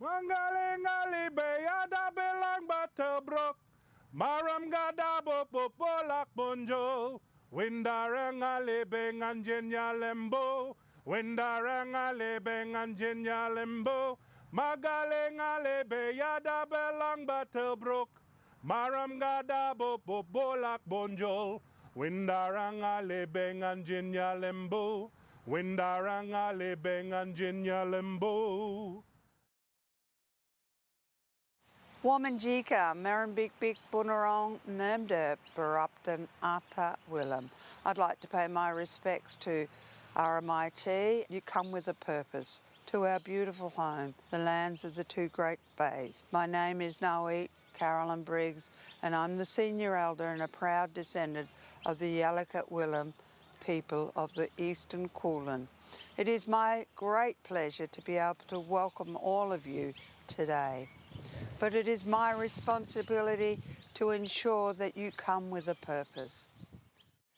Wangalingali beyada belang Butterbrook. Maram gada bolak bonjo. Windarangale benganjenya lembo. Windarangale benganjenya lembo. Magalengale beyada belang Butterbrook. Maram gada bolak bonjo. Windarangale benganjenya lembo. Windarangale benganjenya lembo. Womanjika, Merrimbik Bunurong, Nermder, Barupton, Ata Willem. I'd like to pay my respects to RMIT. You come with a purpose to our beautiful home, the lands of the two great bays. My name is Noe Carolyn Briggs, and I'm the senior elder and a proud descendant of the Yallikat Willem people of the Eastern Kulin. It is my great pleasure to be able to welcome all of you today. But it is my responsibility to ensure that you come with a purpose.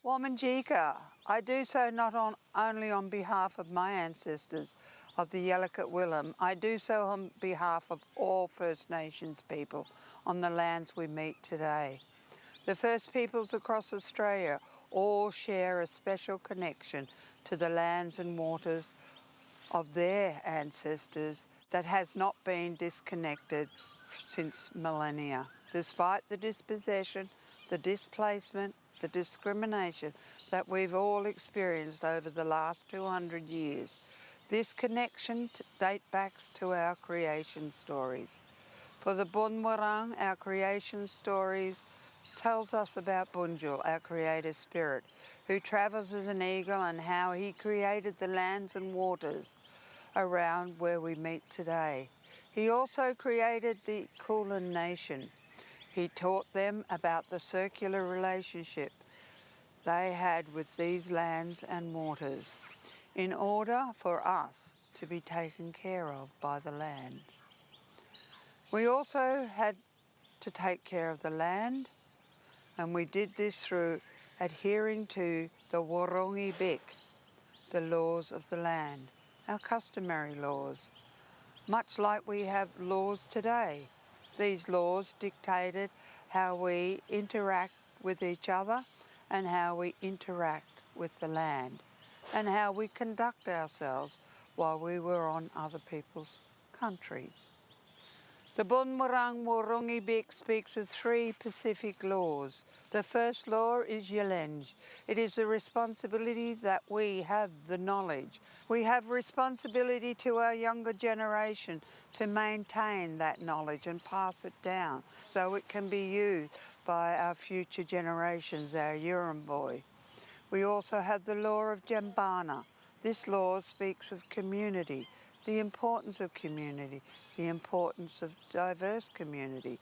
Womanjika, I do so not only on behalf of my ancestors of the Yallikat Willem, I do so on behalf of all First Nations people on the lands we meet today. The First Peoples across Australia all share a special connection to the lands and waters of their ancestors that has not been disconnected since millennia. Despite the dispossession, the displacement, the discrimination that we've all experienced over the last 200 years, this connection dates back to our creation stories. For the Bunwurrung, our creation stories tells us about Bunjil, our creator spirit, who travels as an eagle and how he created the lands and waters around where we meet today. He also created the Kulin Nation. He taught them about the circular relationship they had with these lands and waters in order for us to be taken care of by the land. We also had to take care of the land, and we did this through adhering to the Wurrungi Bik, the laws of the land, our customary laws, much like we have laws today. These laws dictated how we interact with each other and how we interact with the land and how we conduct ourselves while we were on other people's countries. The Bunwurrung Wurrungi Bik speaks of 3 Pacific laws. The first law is Yalenge. It is the responsibility that we have the knowledge. We have responsibility to our younger generation to maintain that knowledge and pass it down so it can be used by our future generations, our Yurrumboi. We also have the law of Jambana. This law speaks of community, the importance of community, the importance of diverse community,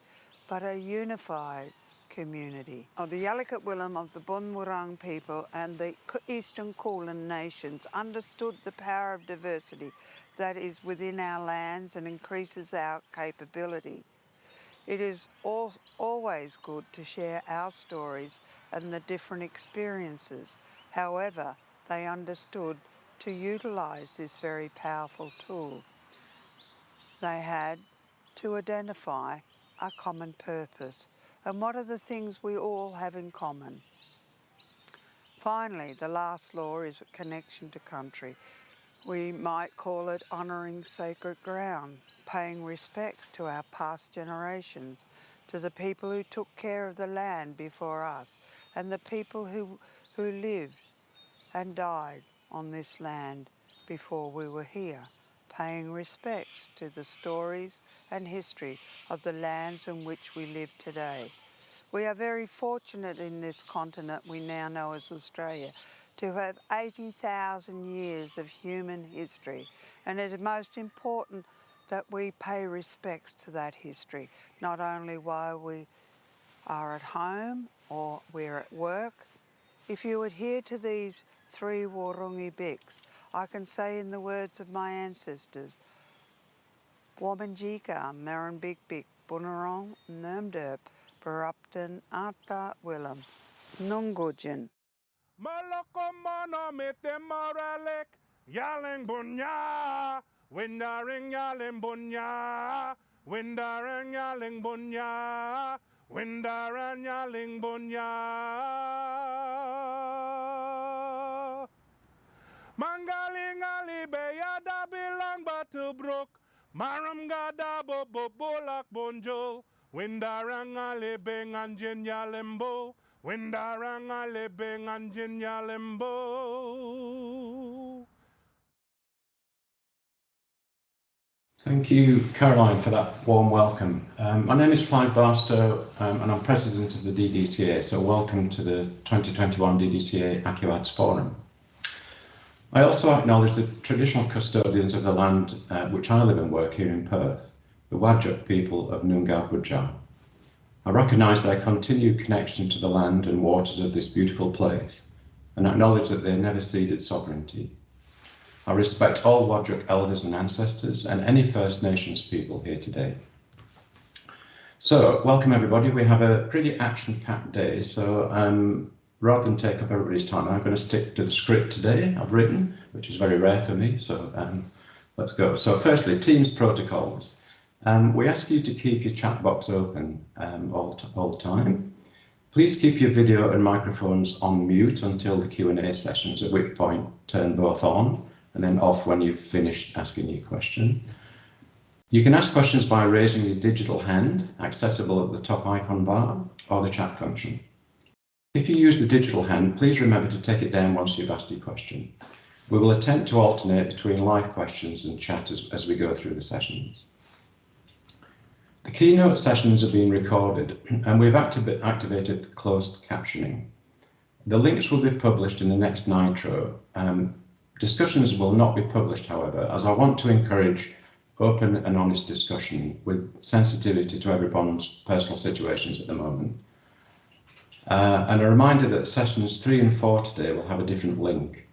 but a unified community. The Yallikat Willem of the Bunwurrung people and the Eastern Kulin nations understood the power of diversity that is within our lands and increases our capability. It is always good to share our stories and the different experiences. However, they understood to utilise this very powerful tool. They had to identify a common purpose. And what are the things we all have in common? Finally, the last law is a connection to country. We might call it honouring sacred ground, paying respects to our past generations, to the people who took care of the land before us, and the people who lived and died on this land before we were here, paying respects to the stories and history of the lands in which we live today. We are very fortunate in this continent we now know as Australia to have 80,000 years of human history, and it is most important that we pay respects to that history, not only while we are at home or we're at work. If you adhere to these 3 Wurrungi Biks, I can say in the words of my ancestors, Womanjika, Merrimbik Bik, Bunurong, Nermderp, Barupton, Ata Willem, Nungujin. Malokomana mete moralek, yaling bunya, Windaring yaling bunya, windaring yaling bunya, windaring yaling bunya. Mangaling ali beyada bilang batu brook, maram gada bobo bolak bonjol, windarang ali benganjin yalembo, windarang ali benganjin yalembo. Thank you, Caroline, for that warm welcome. My name is Clive Barstow, and I'm president of the DDCA, so welcome to the 2021 DDCA ACUADS Forum. I also acknowledge the traditional custodians of the land which I live and work here in Perth, the Whadjuk people of Noongar Budjar. I recognise their continued connection to the land and waters of this beautiful place, and acknowledge that they never ceded sovereignty. I respect all Whadjuk elders and ancestors and any First Nations people here today. So, welcome everybody. We have a pretty action-packed day, so rather than take up everybody's time, I'm going to stick to the script today I've written, which is very rare for me, so let's go. So firstly, Teams protocols. We ask you to keep your chat box open all the time. Please keep your video and microphones on mute until the Q&A sessions, at which point turn both on, and then off when you've finished asking your question. You can ask questions by raising your digital hand, accessible at the top icon bar, or the chat function. If you use the digital hand, please remember to take it down once you've asked your question. We will attempt to alternate between live questions and chat as we go through the sessions. The keynote sessions are being recorded, and we've activated closed captioning. The links will be published in the next Nitro. Discussions will not be published, however, as I want to encourage open and honest discussion with sensitivity to everyone's personal situations at the moment. And a reminder that sessions 3 and 4 today will have a different link.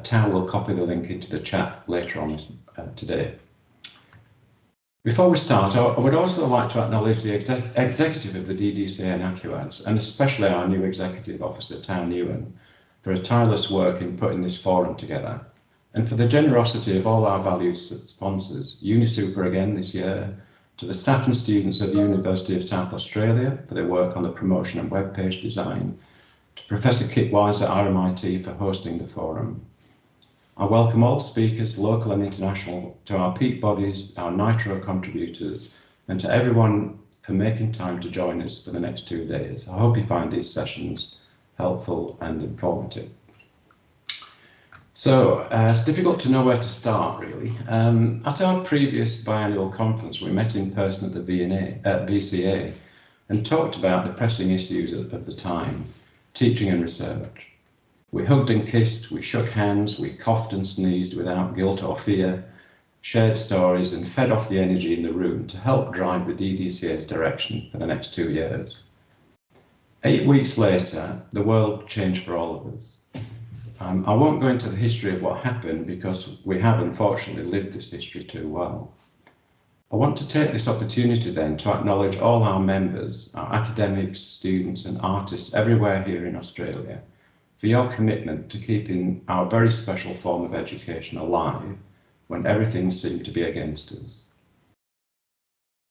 Tao will copy the link into the chat later on today. Before we start, I would also like to acknowledge the executive of the DDCA and ACUADS, and especially our new executive officer, Tao Nguyen, for her tireless work in putting this forum together, and for the generosity of all our valued sponsors, UniSuper again this year, to the staff and students of the University of South Australia for their work on the promotion and web page design, to Professor Kit Wise at RMIT for hosting the forum. I welcome all speakers, local and international, to our peak bodies, our Nitro contributors, and to everyone for making time to join us for the next 2 days. I hope you find these sessions helpful and informative. So, it's difficult to know where to start, really. At our previous biannual conference, we met in person at the VCA and talked about the pressing issues of the time, teaching and research. We hugged and kissed, we shook hands, we coughed and sneezed without guilt or fear, shared stories and fed off the energy in the room to help drive the DDCA's direction for the next 2 years. 8 weeks later, the world changed for all of us. I won't go into the history of what happened because we have unfortunately lived this history too well. I want to take this opportunity then to acknowledge all our members, our academics, students and artists everywhere here in Australia for your commitment to keeping our very special form of education alive when everything seemed to be against us.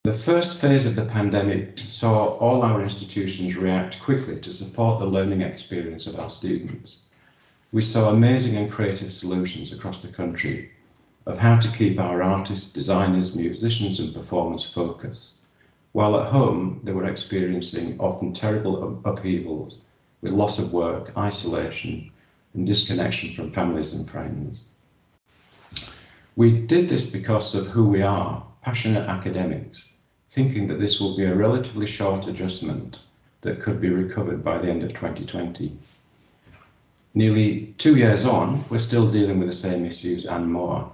The first phase of the pandemic saw all our institutions react quickly to support the learning experience of our students. We saw amazing and creative solutions across the country of how to keep our artists, designers, musicians and performers focused, while at home they were experiencing often terrible upheavals with loss of work, isolation and disconnection from families and friends. We did this because of who we are, passionate academics, thinking that this will be a relatively short adjustment that could be recovered by the end of 2020. Nearly 2 years on, we're still dealing with the same issues and more.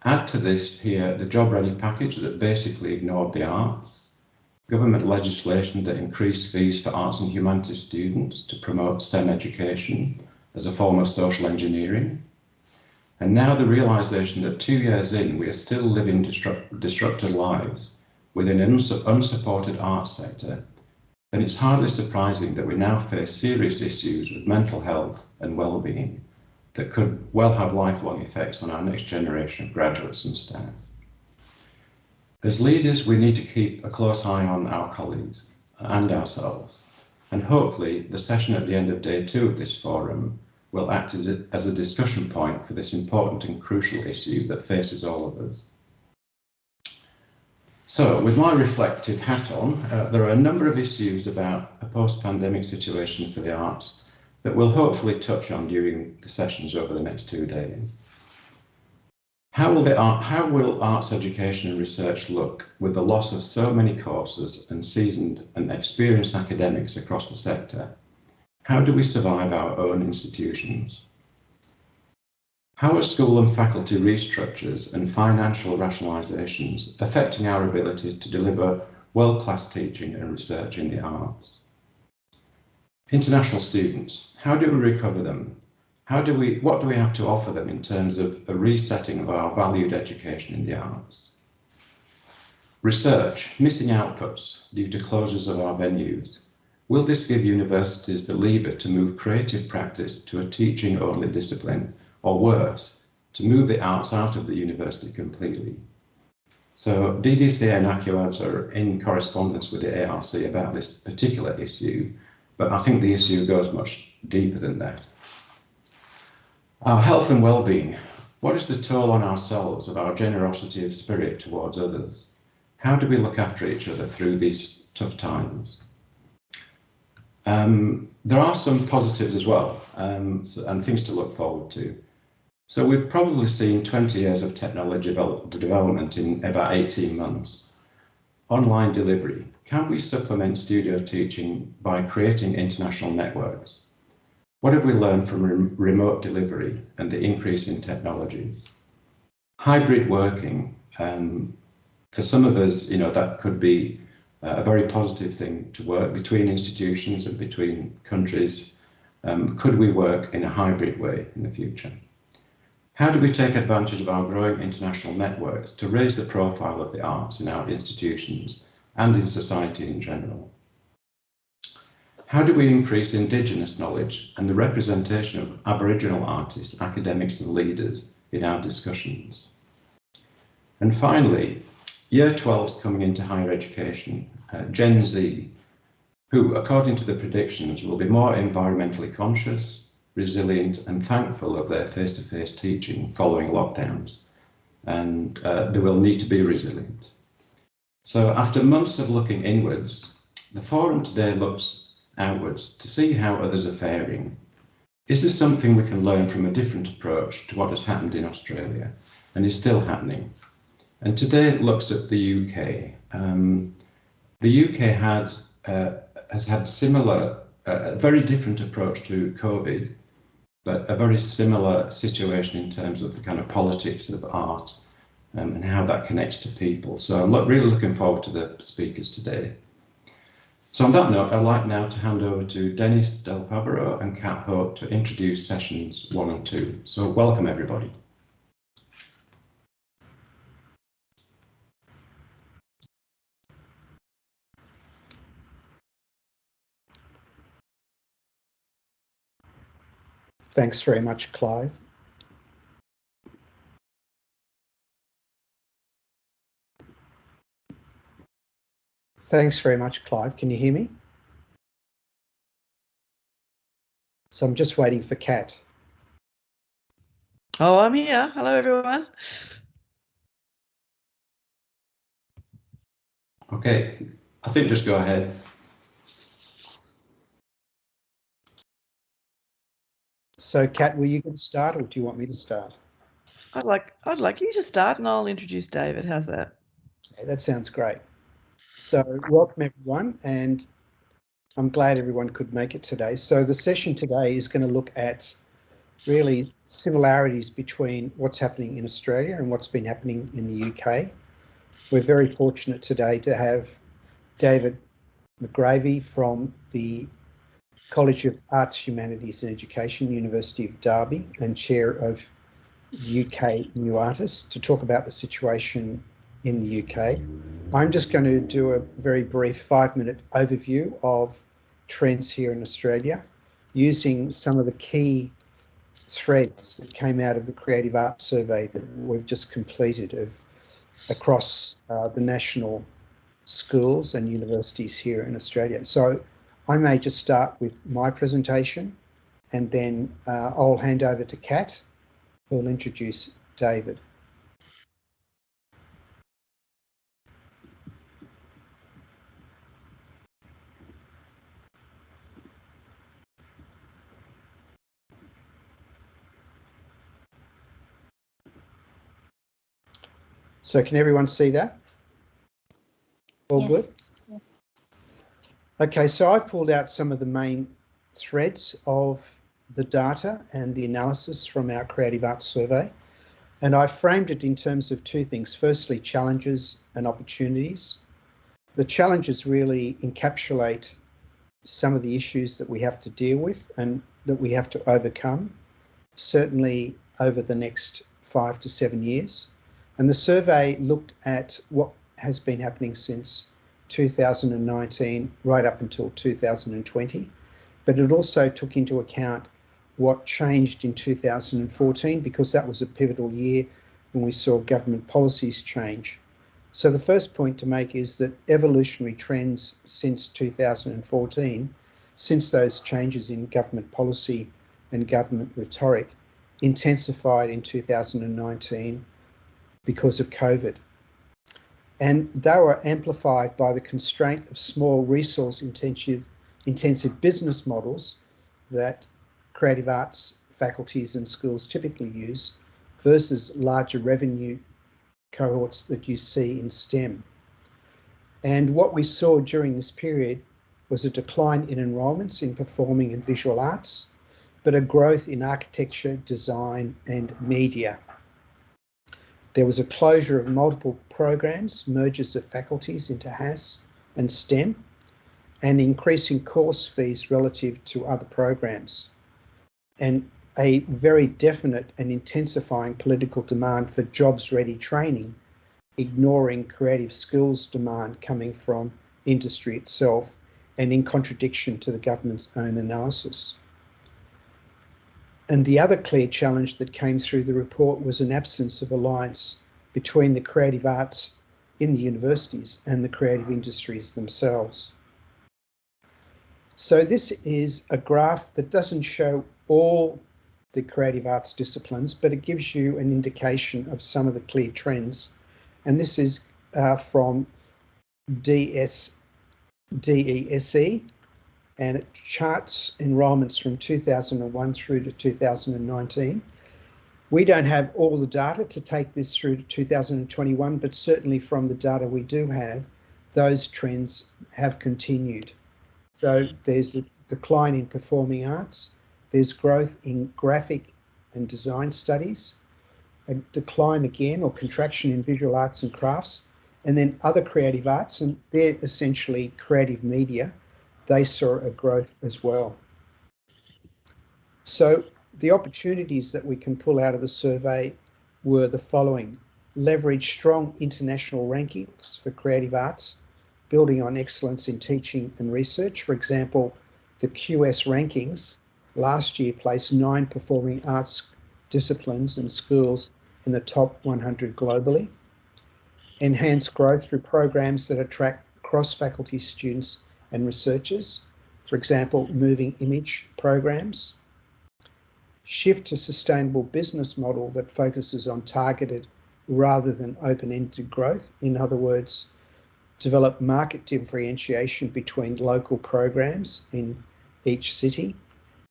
Add to this here the job ready package that basically ignored the arts, government legislation that increased fees for arts and humanities students to promote STEM education as a form of social engineering, and now the realisation that 2 years in we are still living disrupted lives within an unsupported arts sector, then it's hardly surprising that we now face serious issues with mental health and well-being, that could well have lifelong effects on our next generation of graduates and staff. As leaders, we need to keep a close eye on our colleagues and ourselves, and hopefully the session at the end of day 2 of this forum will act as a discussion point for this important and crucial issue that faces all of us. So, with my reflective hat on, there are a number of issues about a post-pandemic situation for the arts that we'll hopefully touch on during the sessions over the next 2 days. How will arts education and research look with the loss of so many courses and seasoned and experienced academics across the sector? How do we survive our own institutions? How are school and faculty restructures and financial rationalisations affecting our ability to deliver world-class teaching and research in the arts? International students, how do we recover them? What do we have to offer them in terms of a resetting of our valued education in the arts? Research, missing outputs due to closures of our venues. Will this give universities the lever to move creative practice to a teaching-only discipline, or worse, to move the arts out of the university completely? So DDCA and ACUADS are in correspondence with the ARC about this particular issue, but I think the issue goes much deeper than that. Our health and well-being. What is the toll on ourselves of our generosity of spirit towards others? How do we look after each other through these tough times? There are some positives as well, and things to look forward to. So we've probably seen 20 years of technology development in about 18 months. Online delivery. Can we supplement studio teaching by creating international networks? What have we learned from remote delivery and the increase in technologies? Hybrid working. For some of us, that could be a very positive thing to work between institutions and between countries. Could we work in a hybrid way in the future? How do we take advantage of our growing international networks to raise the profile of the arts in our institutions and in society in general? How do we increase Indigenous knowledge and the representation of Aboriginal artists, academics and leaders in our discussions? And finally, Year 12's coming into higher education, Gen Z, who, according to the predictions, will be more environmentally conscious, resilient and thankful of their face-to-face teaching following lockdowns, and they will need to be resilient. So after months of looking inwards, the forum today looks outwards to see how others are faring. Is this something we can learn from a different approach to what has happened in Australia and is still happening? And today it looks at the UK. The UK has had similar, a very different approach to COVID, but a very similar situation in terms of the kind of politics of art and how that connects to people. So I'm really looking forward to the speakers today. So on that note, I'd like now to hand over to Denise Del Favero and Kat Hope to introduce sessions 1 and 2. So welcome everybody. Thanks very much, Clive. Thanks very much, Clive. Can you hear me? So I'm just waiting for Kat. Oh, I'm here. Hello, everyone. Okay, I think just go ahead. So, Kat, were you going to start, or do you want me to start? I'd like you to start, and I'll introduce David. How's that? Okay, that sounds great. So, welcome everyone, and I'm glad everyone could make it today. So, the session today is going to look at really similarities between what's happening in Australia and what's been happening in the UK. We're very fortunate today to have David McGravie from the College of Arts, Humanities and Education, University of Derby, and chair of UK New Artists, to talk about the situation in the UK. I'm just going to do a very brief 5-minute overview of trends here in Australia, using some of the key threads that came out of the Creative Arts Survey that we've just completed across the national schools and universities here in Australia. So I may just start with my presentation, and then I'll hand over to Kat, who will introduce David. So can everyone see that? All good? Yes. Okay, so I've pulled out some of the main threads of the data and the analysis from our Creative Arts Survey, and I framed it in terms of two things. Firstly, challenges and opportunities. The challenges really encapsulate some of the issues that we have to deal with and that we have to overcome, certainly over the next 5 to 7 years. And the survey looked at what has been happening since 2019 right up until 2020, but it also took into account what changed in 2014, because that was a pivotal year when we saw government policies change. So the first point to make is that evolutionary trends since 2014, since those changes in government policy and government rhetoric, intensified in 2019 because of COVID. And they were amplified by the constraint of small resource-intensive business models that creative arts faculties and schools typically use versus larger revenue cohorts that you see in STEM. And what we saw during this period was a decline in enrolments in performing and visual arts, but a growth in architecture, design, and media. There was a closure of multiple programs, mergers of faculties into HAS and STEM, and increasing course fees relative to other programs, and a very definite and intensifying political demand for jobs-ready training, ignoring creative skills demand coming from industry itself, and in contradiction to the government's own analysis. And the other clear challenge that came through the report was an absence of alliance between the creative arts in the universities and the creative industries themselves. So this is a graph that doesn't show all the creative arts disciplines, but it gives you an indication of some of the clear trends. And this is from DDCA, and it charts enrolments from 2001 through to 2019. We don't have all the data to take this through to 2021, but certainly from the data we do have, those trends have continued. So there's a decline in performing arts, there's growth in graphic and design studies, a decline again or contraction in visual arts and crafts, and then other creative arts, and they're essentially creative media, they saw a growth as well. So the opportunities that we can pull out of the survey were the following: leverage strong international rankings for creative arts, building on excellence in teaching and research. For example, the QS rankings last year placed 9 performing arts disciplines and schools in the top 100 globally. Enhance growth through programs that attract cross-faculty students and researchers, for example, moving image programs. Shift to sustainable business model that focuses on targeted rather than open-ended growth. In other words, develop market differentiation between local programs in each city.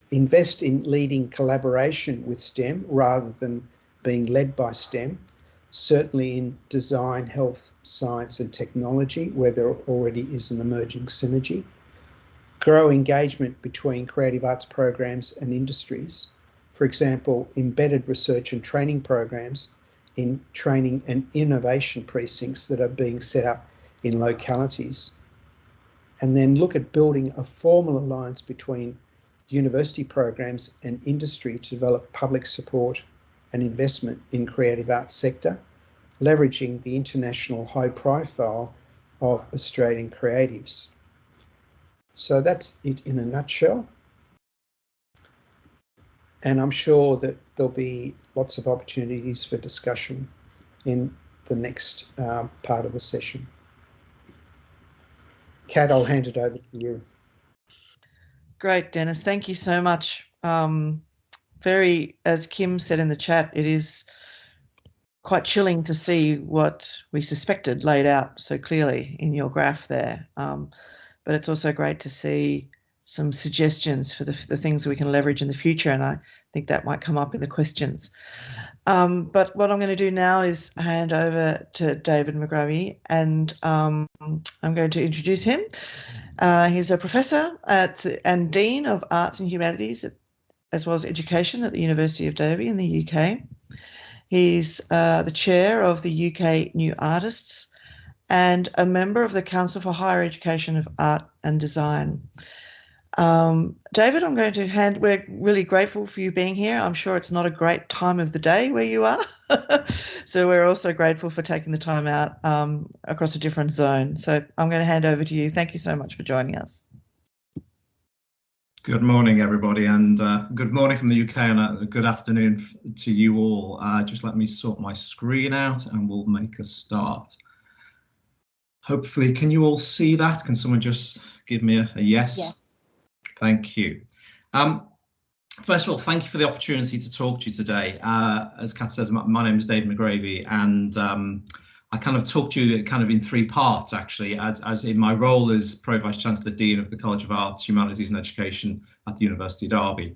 Invest in leading collaboration with STEM rather than being led by STEM, certainly in design, health, science and technology, where there already is an emerging synergy. Grow engagement between creative arts programs and industries. For example, embedded research and training programs in training and innovation precincts that are being set up in localities. And then look at building a formal alliance between university programs and industry to develop public support and investment in creative arts sector, leveraging the international high profile of Australian creatives. So that's it in a nutshell. and I'm sure that there'll be lots of opportunities for discussion in the next part of the session. Kat, I'll hand it over to you. Great, Dennis. Thank you so much. As Kim said in the chat, it is quite chilling to see what we suspected laid out so clearly in your graph there. But it's also great to see some suggestions for the things we can leverage in the future, and I think that might come up in the questions. But what I'm going to do now is hand over to David McGravie, and I'm going to introduce him. He's a professor and Dean of Arts and Humanities, as well as Education at the University of Derby in the UK. He's the chair of the UK New Artists and a member of the Council for Higher Education of Art and Design. David, I'm going to we're really grateful for you being here. I'm sure it's not a great time of the day where you are. So we're also grateful for taking the time out across a different zone. So I'm going to hand over to you. Thank you so much for joining us. Good morning, everybody, and good morning from the UK, and good afternoon to you all. Just let me sort my screen out and we'll make a start. Hopefully, can you all see that? Can someone just give me a yes? Yes. Thank you. First of all, thank you for the opportunity to talk to you today. As Kath says, my name is David McGravie, and I kind of talked to you kind of in three parts, actually, as in my role as Pro Vice Chancellor Dean of the College of Arts, Humanities and Education at the University of Derby.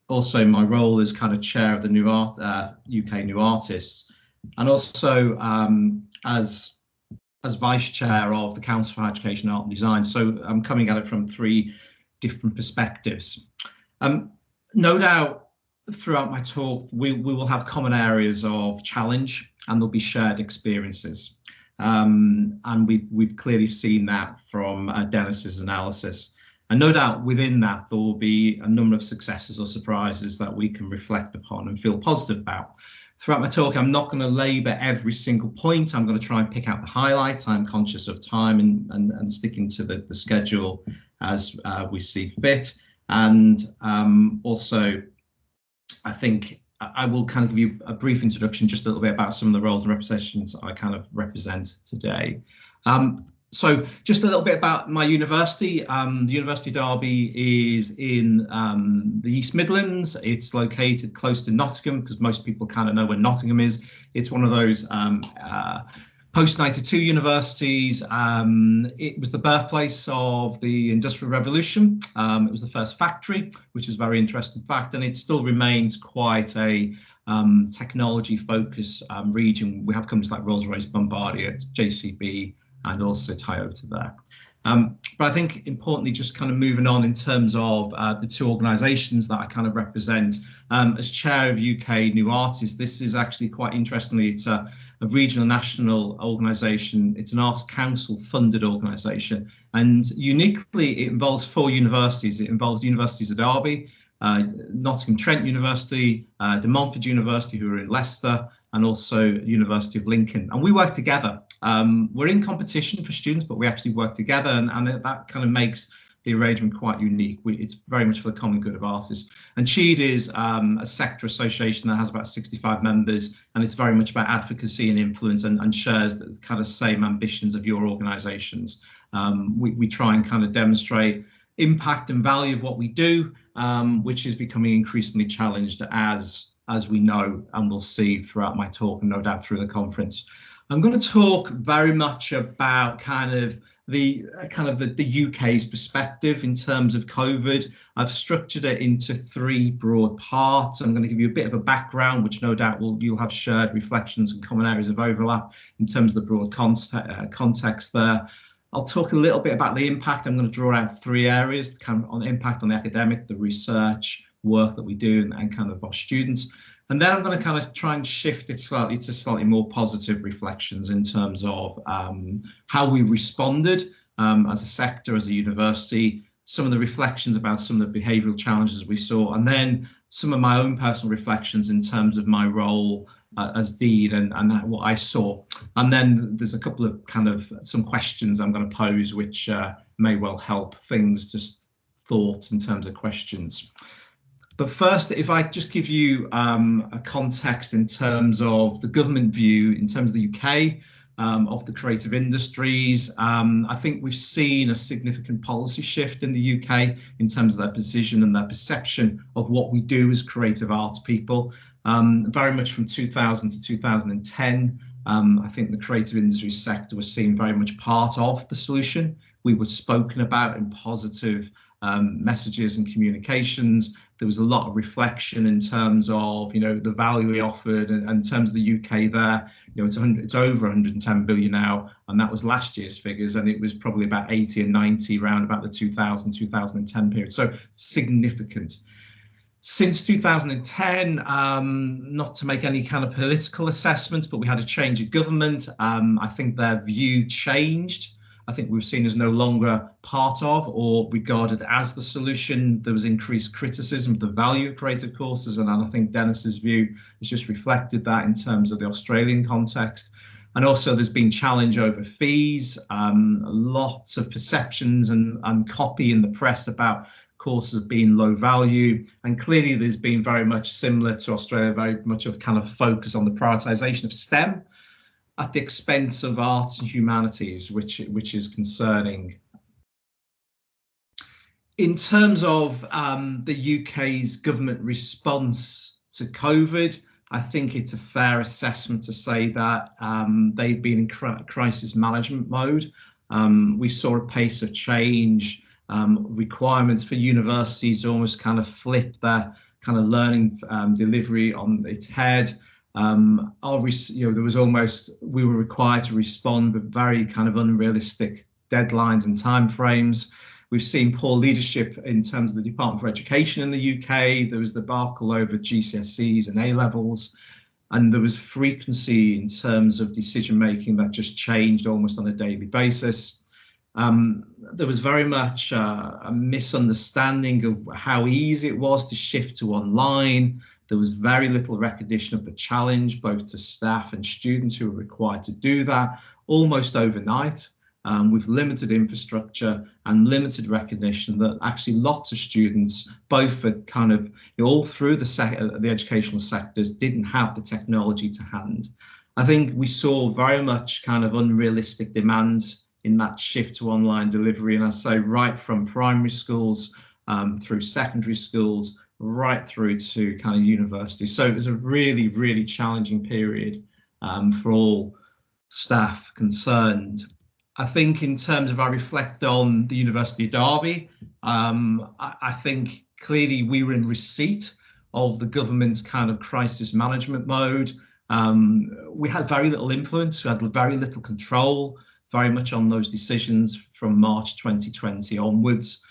Also, my role as kind of chair of the UK New Artists, and also as vice chair of the Council for Education, Art and Design. So I'm coming at it from three different perspectives. No doubt throughout my talk, we will have common areas of challenge, and there'll be shared experiences. And we've clearly seen that from Dennis's analysis. And no doubt within that, there will be a number of successes or surprises that we can reflect upon and feel positive about. Throughout my talk, I'm not going to labour every single point. I'm going to try and pick out the highlights. I'm conscious of time and sticking to the schedule as we see fit. And also, I think I will kind of give you a brief introduction, just a little bit about some of the roles and representations I kind of represent today. So just a little bit about my university. The University of Derby is in the East Midlands. It's located close to Nottingham, because most people kind of know where Nottingham is. It's one of those post-92 universities. It was the birthplace of the Industrial Revolution. It was the first factory, which is a very interesting fact, and it still remains quite a technology-focused region. We have companies like Rolls-Royce, Bombardier, JCB, and also Toyota there. But I think importantly, just kind of moving on in terms of the two organisations that I kind of represent. As chair of UK New Artists, this is actually quite interestingly, it's a regional national organisation. It's an Arts Council funded organisation, and uniquely it involves 4 universities. It involves the Universities of Derby, Nottingham Trent University, De Montfort University, who are in Leicester, and also University of Lincoln. And we work together. We're in competition for students, but we actually work together, and that kind of makes the arrangement quite unique. It's very much for the common good of artists. And CHEAD is a sector association that has about 65 members, and it's very much about advocacy and influence, and shares the kind of same ambitions of your organisations. We try and kind of demonstrate impact and value of what we do, which is becoming increasingly challenged as we know, and we'll see throughout my talk and no doubt through the conference. I'm going to talk very much about kind of the UK's perspective in terms of COVID. I've structured it into 3 broad parts. I'm going to give you a bit of a background, which no doubt you'll have shared reflections and common areas of overlap in terms of the broad context there. I'll talk a little bit about the impact. I'm going to draw out 3 areas, kind of on impact on the academic, the research work that we do, and kind of our students. And then I'm going to kind of try and shift it slightly to slightly more positive reflections in terms of how we responded as a sector, as a university, some of the reflections about some of the behavioural challenges we saw, and then some of my own personal reflections in terms of my role as Dean and what I saw. And then there's a couple of kind of some questions I'm going to pose, which may well help things, just thoughts in terms of questions. But first, if I just give you a context in terms of the government view, in terms of the UK, of the creative industries, I think we've seen a significant policy shift in the UK in terms of their position and their perception of what we do as creative arts people. Very much from 2000 to 2010, I think the creative industries sector was seen very much part of the solution. We were spoken about in positive messages and communications. There was a lot of reflection in terms of, the value we offered, and in terms of the UK there, it's over 110 billion now, and that was last year's figures, and it was probably about 80 and 90 around about the 2010 period. So significant. Since 2010, not to make any kind of political assessments, but we had a change of government. I think their view changed. I think we were seen as no longer part of or regarded as the solution. There was increased criticism of the value of creative courses, and I think Dennis's view has just reflected that in terms of the Australian context. And also there's been challenge over fees, lots of perceptions and copy in the press about courses being low value, and clearly there's been very much similar to Australia, very much of kind of focus on the prioritisation of STEM at the expense of arts and humanities, which is concerning. In terms of the UK's government response to COVID, I think it's a fair assessment to say that they've been in crisis management mode. We saw a pace of change, requirements for universities almost kind of flip their kind of learning delivery on its head. There was almost, we were required to respond with very kind of unrealistic deadlines and timeframes. We've seen poor leadership in terms of the Department for Education in the UK. There was the debacle over GCSEs and A-levels, and there was frequency in terms of decision making that just changed almost on a daily basis. There was very much a misunderstanding of how easy it was to shift to online. There was very little recognition of the challenge, both to staff and students who were required to do that almost overnight, with limited infrastructure and limited recognition that actually lots of students, both at kind of all through the educational sectors, didn't have the technology to hand. I think we saw very much kind of unrealistic demands in that shift to online delivery, and I say right from primary schools through secondary schools, right through to kind of university. So it was a really, really challenging period for all staff concerned. I think in terms of I reflect on the University of Derby, I think clearly we were in receipt of the government's kind of crisis management mode. We had very little influence, we had very little control, very much on those decisions from March 2020 onwards.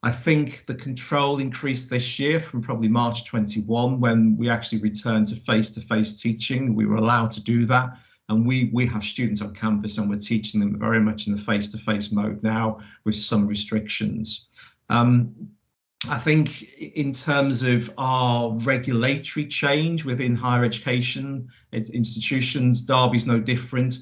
I think the control increased this year from probably March 21, when we actually returned to face-to-face teaching. We were allowed to do that, and we have students on campus and we're teaching them very much in the face-to-face mode now with some restrictions. I think in terms of our regulatory change within higher education institutions, Derby's no different.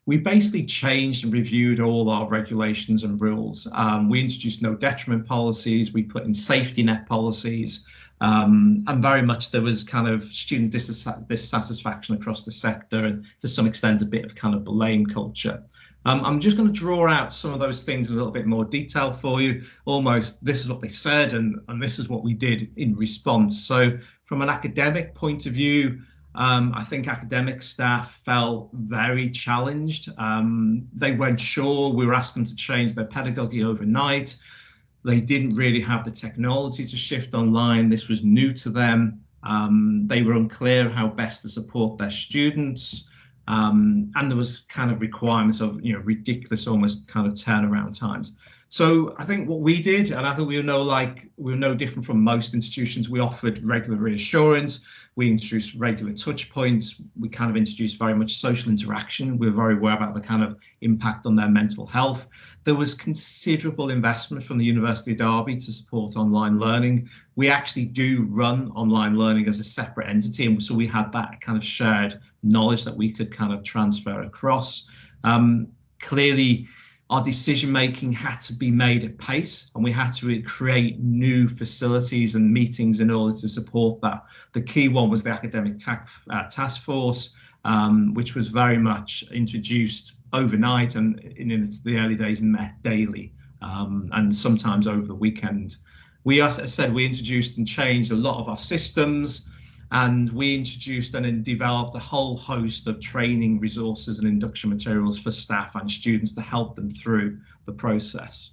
We basically changed and reviewed all our regulations and rules. We introduced no detriment policies, we put in safety net policies, and very much there was kind of student dissatisfaction across the sector, and to some extent a bit of kind of blame culture. I'm just going to draw out some of those things in a little bit more detail for you. Almost this is what they said and this is what we did in response. So from an academic point of view, I think academic staff felt very challenged. They weren't sure. We were asking them to change their pedagogy overnight. They didn't really have the technology to shift online. This was new to them. They were unclear how best to support their students. And there was kind of requirements of, ridiculous almost kind of turnaround times. So I think what we did, and I think we were no different from most institutions, we offered regular reassurance, we introduced regular touch points, we kind of introduced very much social interaction. We were very aware about the kind of impact on their mental health. There was considerable investment from the University of Derby to support online learning. We actually do run online learning as a separate entity, and so we had that kind of shared knowledge that we could kind of transfer across. Clearly, Our decision making had to be made at pace, and we had to create new facilities and meetings in order to support that. The key one was the academic task force, which was very much introduced overnight, and in the early days met daily, and sometimes over the weekend. We, as I said, we introduced and changed a lot of our systems, and we introduced and then developed a whole host of training resources and induction materials for staff and students to help them through the process.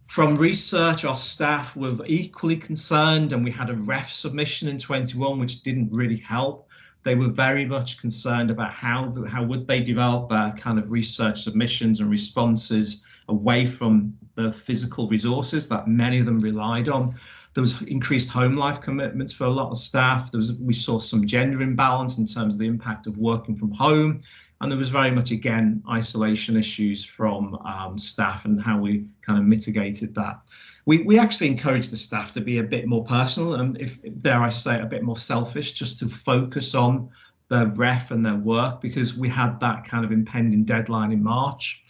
From research, our staff were equally concerned, and we had a ref submission in 21, which didn't really help. They were very much concerned about how would they develop their kind of research submissions and responses away from the physical resources that many of them relied on. There was increased home life commitments for a lot of staff. We saw some gender imbalance in terms of the impact of working from home. And there was very much, again, isolation issues from staff and how we kind of mitigated that. We actually encouraged the staff to be a bit more personal and, if dare I say, a bit more selfish, just to focus on their ref and their work, because we had that kind of impending deadline in March.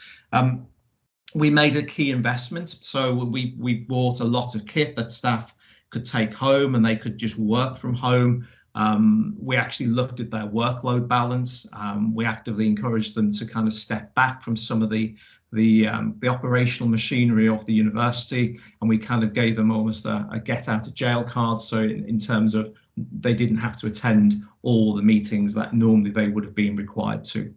We made a key investment. So we bought a lot of kit that staff could take home and they could just work from home. We actually looked at their workload balance. We actively encouraged them to kind of step back from some of the operational machinery of the university, and we kind of gave them almost a get out of jail card. So in terms of they didn't have to attend all the meetings that normally they would have been required to.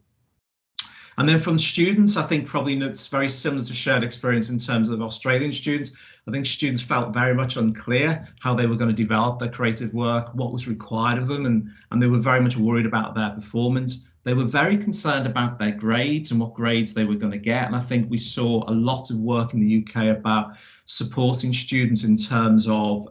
And then from students, I think probably it's very similar to shared experience in terms of Australian students. I think students felt very much unclear how they were going to develop their creative work, what was required of them, and they were very much worried about their performance. They were very concerned about their grades and what grades they were going to get. And I think we saw a lot of work in the UK about supporting students in terms of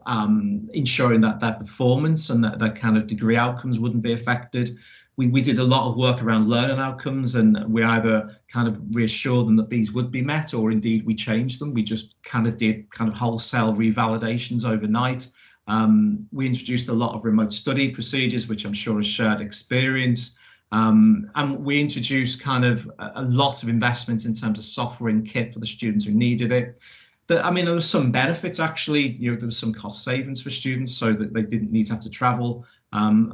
ensuring that their performance and that their kind of degree outcomes wouldn't be affected. We did a lot of work around learning outcomes, and we either kind of reassured them that these would be met, or indeed we changed them. We just kind of did kind of wholesale revalidations overnight. We introduced a lot of remote study procedures, which I'm sure is shared experience. And we introduced kind of a lot of investment in terms of software and kit for the students who needed it. I mean, there was some benefits actually. There was some cost savings for students so that they didn't need to have to travel.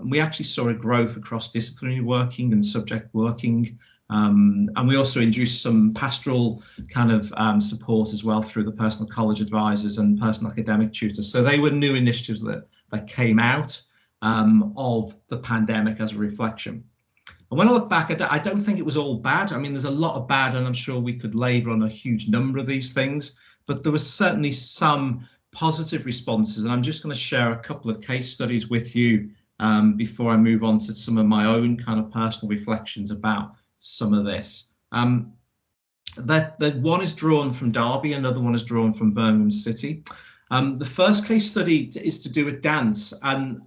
We actually saw a growth across disciplinary working and subject working. And we also introduced some pastoral kind of support as well through the personal college advisors and personal academic tutors. So they were new initiatives that came out of the pandemic as a reflection. And when I look back, I don't think it was all bad. I mean, there's a lot of bad, and I'm sure we could label on a huge number of these things, but there was certainly some positive responses. And I'm just going to share a couple of case studies with you before I move on to some of my own kind of personal reflections about some of this. That one is drawn from Derby, another one is drawn from Birmingham City. The first case study is to do with dance, and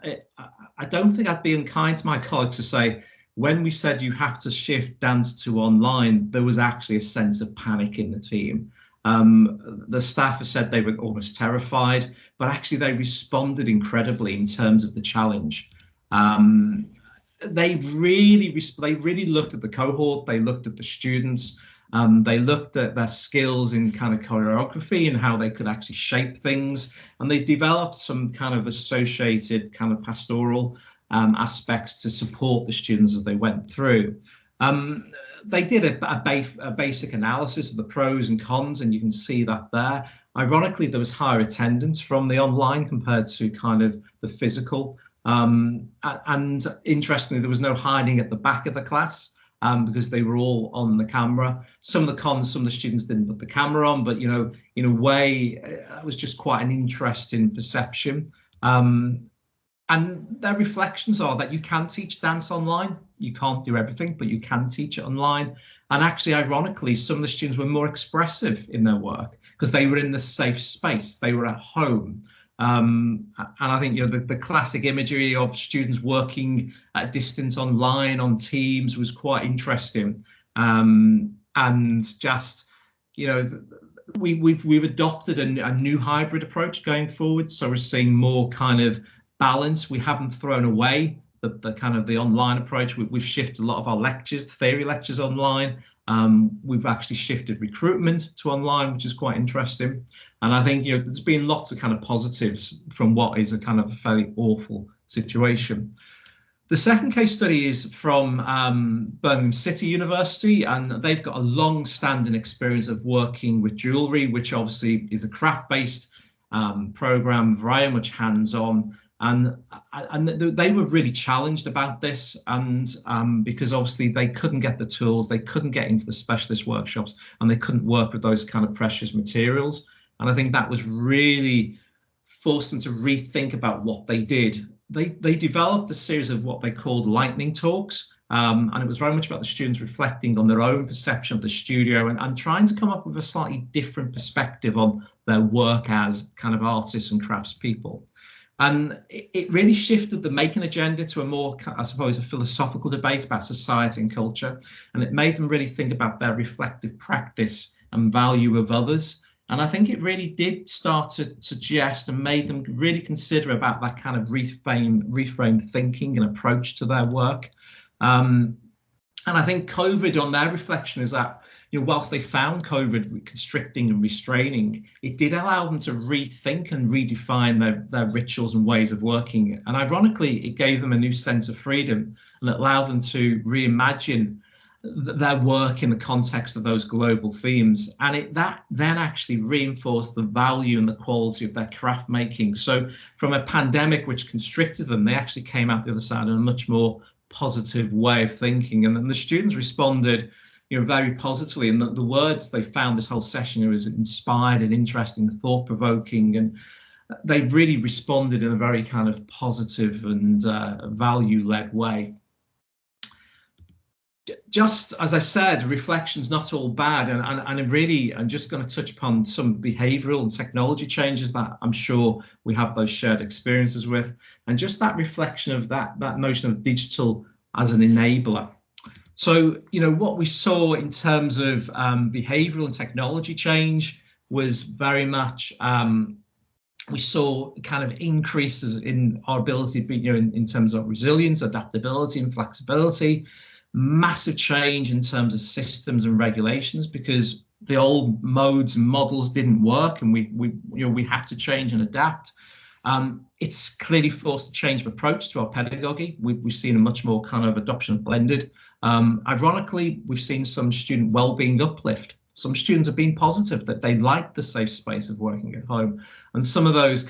I don't think I'd be unkind to my colleagues to say, when we said you have to shift dance to online, there was actually a sense of panic in the team. The staff have said they were almost terrified, but actually they responded incredibly in terms of the challenge. They really looked at the cohort, they looked at the students, they looked at their skills in kind of choreography and how they could actually shape things, and they developed some kind of associated kind of pastoral aspects to support the students as they went through. They did a basic analysis of the pros and cons, and you can see that there. Ironically, there was higher attendance from the online compared to kind of the physical. And interestingly, there was no hiding at the back of the class because they were all on the camera. Some of the cons, some of the students didn't put the camera on, but, you know, in a way, it was just quite an interesting perception. And their reflections are that you can teach dance online. You can't do everything, but you can teach it online. And actually, ironically, some of the students were more expressive in their work because they were in the safe space. They were at home. And I think, you know, the classic imagery of students working at a distance online on Teams was quite interesting. And just, you know, we've adopted a new hybrid approach going forward. So we're seeing more kind of balance. We haven't thrown away the kind of the online approach. We've shifted a lot of our lectures, theory lectures online. We've actually shifted recruitment to online, which is quite interesting. And I think, there's been lots of kind of positives from what is a kind of a fairly awful situation. The second case study is from Birmingham City University, and they've got a long-standing experience of working with jewellery, which obviously is a craft-based program, very much hands-on, and they were really challenged about this, and because obviously they couldn't get the tools, they couldn't get into the specialist workshops, and they couldn't work with those kind of precious materials. And I think that was really forced them to rethink about what they did. They developed a series of what they called lightning talks, and it was very much about the students reflecting on their own perception of the studio and trying to come up with a slightly different perspective on their work as kind of artists and craftspeople. And it really shifted the making agenda to a more, I suppose, a philosophical debate about society and culture. And it made them really think about their reflective practice and value of others. And I think it really did start to suggest and made them really consider about that kind of reframe thinking and approach to their work. And I think COVID, on their reflection, is that, whilst they found COVID constricting and restraining, it did allow them to rethink and redefine their rituals and ways of working. And ironically, it gave them a new sense of freedom and it allowed them to reimagine their work in the context of those global themes. And that then actually reinforced the value and the quality of their craft making. So from a pandemic which constricted them, they actually came out the other side in a much more positive way of thinking. And then the students responded very positively, and the words they found this whole session was inspired and interesting, thought-provoking, and they really responded in a very kind of positive and value-led way. Just as I said, reflection's not all bad, and I'm just going to touch upon some behavioural and technology changes that I'm sure we have those shared experiences with, and just that reflection of that notion of digital as an enabler. So, what we saw in terms of behavioural and technology change was very much, we saw kind of increases in our ability, in terms of resilience, adaptability and flexibility, massive change in terms of systems and regulations, because the old modes and models didn't work, and we had to change and adapt. It's clearly forced a change of approach to our pedagogy. We've seen a much more kind of adoption of blended. Ironically, we've seen some student well-being uplift. Some students have been positive that they like the safe space of working at home, and some of those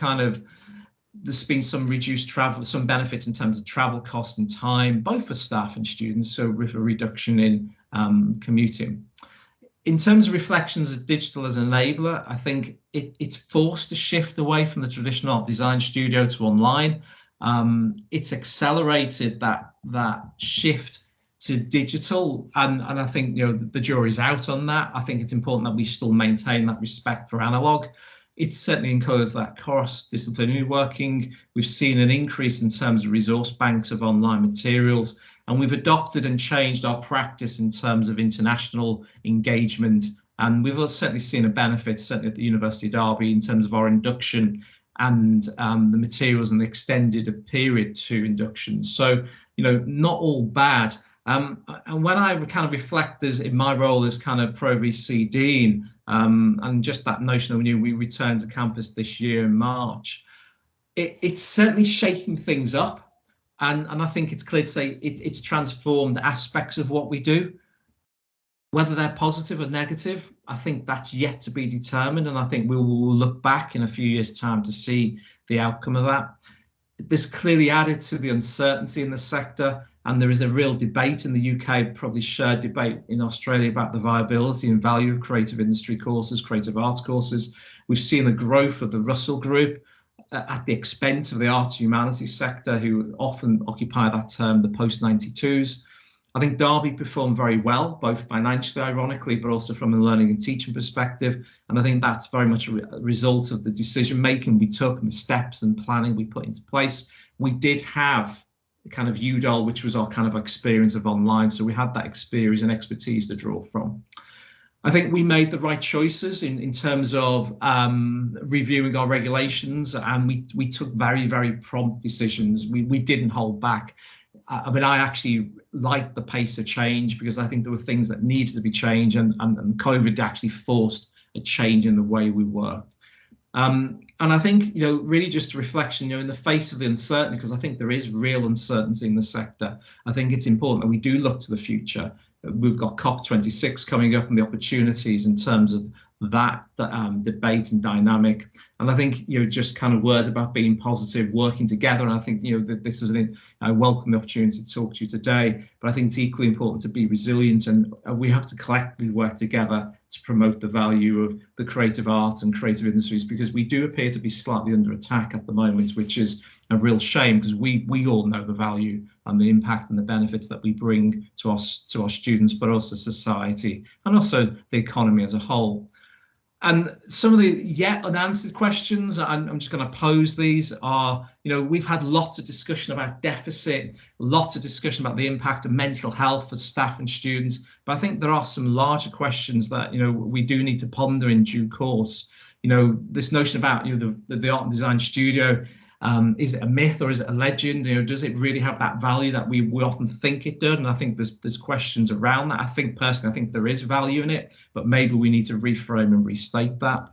there's been some reduced travel, some benefits in terms of travel cost and time, both for staff and students, so with a reduction in commuting. In terms of reflections of digital as an enabler, I think it's forced a shift away from the traditional art design studio to online. It's accelerated that shift to digital, and I think the jury's out on that. I think it's important that we still maintain that respect for analog. It's certainly encouraged that cross-disciplinary working. We've seen an increase in terms of resource banks of online materials, and we've adopted and changed our practice in terms of international engagement. And we've certainly seen a benefit, certainly at the University of Derby, in terms of our induction and the materials and the extended period to induction. So, not all bad. And when I kind of reflect in my role as kind of Pro VC Dean, and just that notion of we returned to campus this year in March, it's certainly shaking things up. And I think it's clear to say it's transformed aspects of what we do. Whether they're positive or negative, I think that's yet to be determined. And I think we will look back in a few years' time to see the outcome of that. This clearly added to the uncertainty in the sector. And there is a real debate in the UK, probably shared debate in Australia, about the viability and value of creative industry courses, creative arts courses. We've seen the growth of the Russell Group at the expense of the arts and humanities sector, who often occupy that term, the post-92s. I think Derby performed very well, both financially, ironically, but also from a learning and teaching perspective. And I think that's very much a result of the decision-making we took and the steps and planning we put into place. We did have kind of UDOL, which was our kind of experience of online. So we had that experience and expertise to draw from. I think we made the right choices in terms of reviewing our regulations, and we took very, very prompt decisions. We didn't hold back. I mean, I actually liked the pace of change because I think there were things that needed to be changed, and COVID actually forced a change in the way we work. And I think, really just a reflection, in the face of the uncertainty, because I think there is real uncertainty in the sector, I think it's important that we do look to the future. We've got COP26 coming up and the opportunities in terms of that debate and dynamic. And I think, just kind of words about being positive, working together. And I think, that this is I welcome the opportunity to talk to you today, but I think it's equally important to be resilient, and we have to collectively work together to promote the value of the creative arts and creative industries, because we do appear to be slightly under attack at the moment, which is a real shame, because we all know the value and the impact and the benefits that we bring to our students, but also society and also the economy as a whole. And some of the yet unanswered questions, I'm just going to pose these, are, we've had lots of discussion about deficit, lots of discussion about the impact of mental health for staff and students, but I think there are some larger questions that, we do need to ponder in due course. This notion about, the art and design studio, is it a myth or is it a legend? Does it really have that value that we often think it does? And I think there's questions around that. I think there is value in it, but maybe we need to reframe and restate that.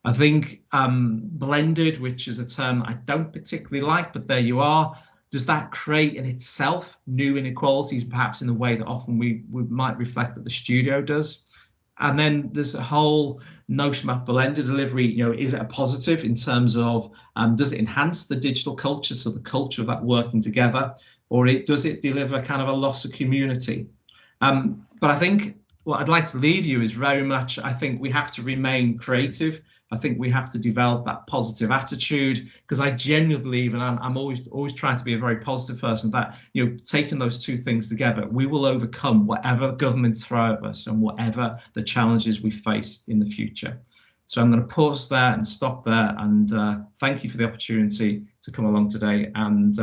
I think blended, which is a term I don't particularly like, but there you are. Does that create in itself new inequalities, perhaps in the way that often we might reflect that the studio does? And then there's a whole notion about blended delivery. Is it a positive in terms of, does it enhance the digital culture, so the culture of that working together, or does it deliver kind of a loss of community? But I think what I'd like to leave you is very much, I think we have to remain creative. I think we have to develop that positive attitude, because I genuinely believe, and I'm always trying to be a very positive person, that taking those two things together, we will overcome whatever governments throw at us and whatever the challenges we face in the future. So I'm going to pause there and stop there, and thank you for the opportunity to come along today, and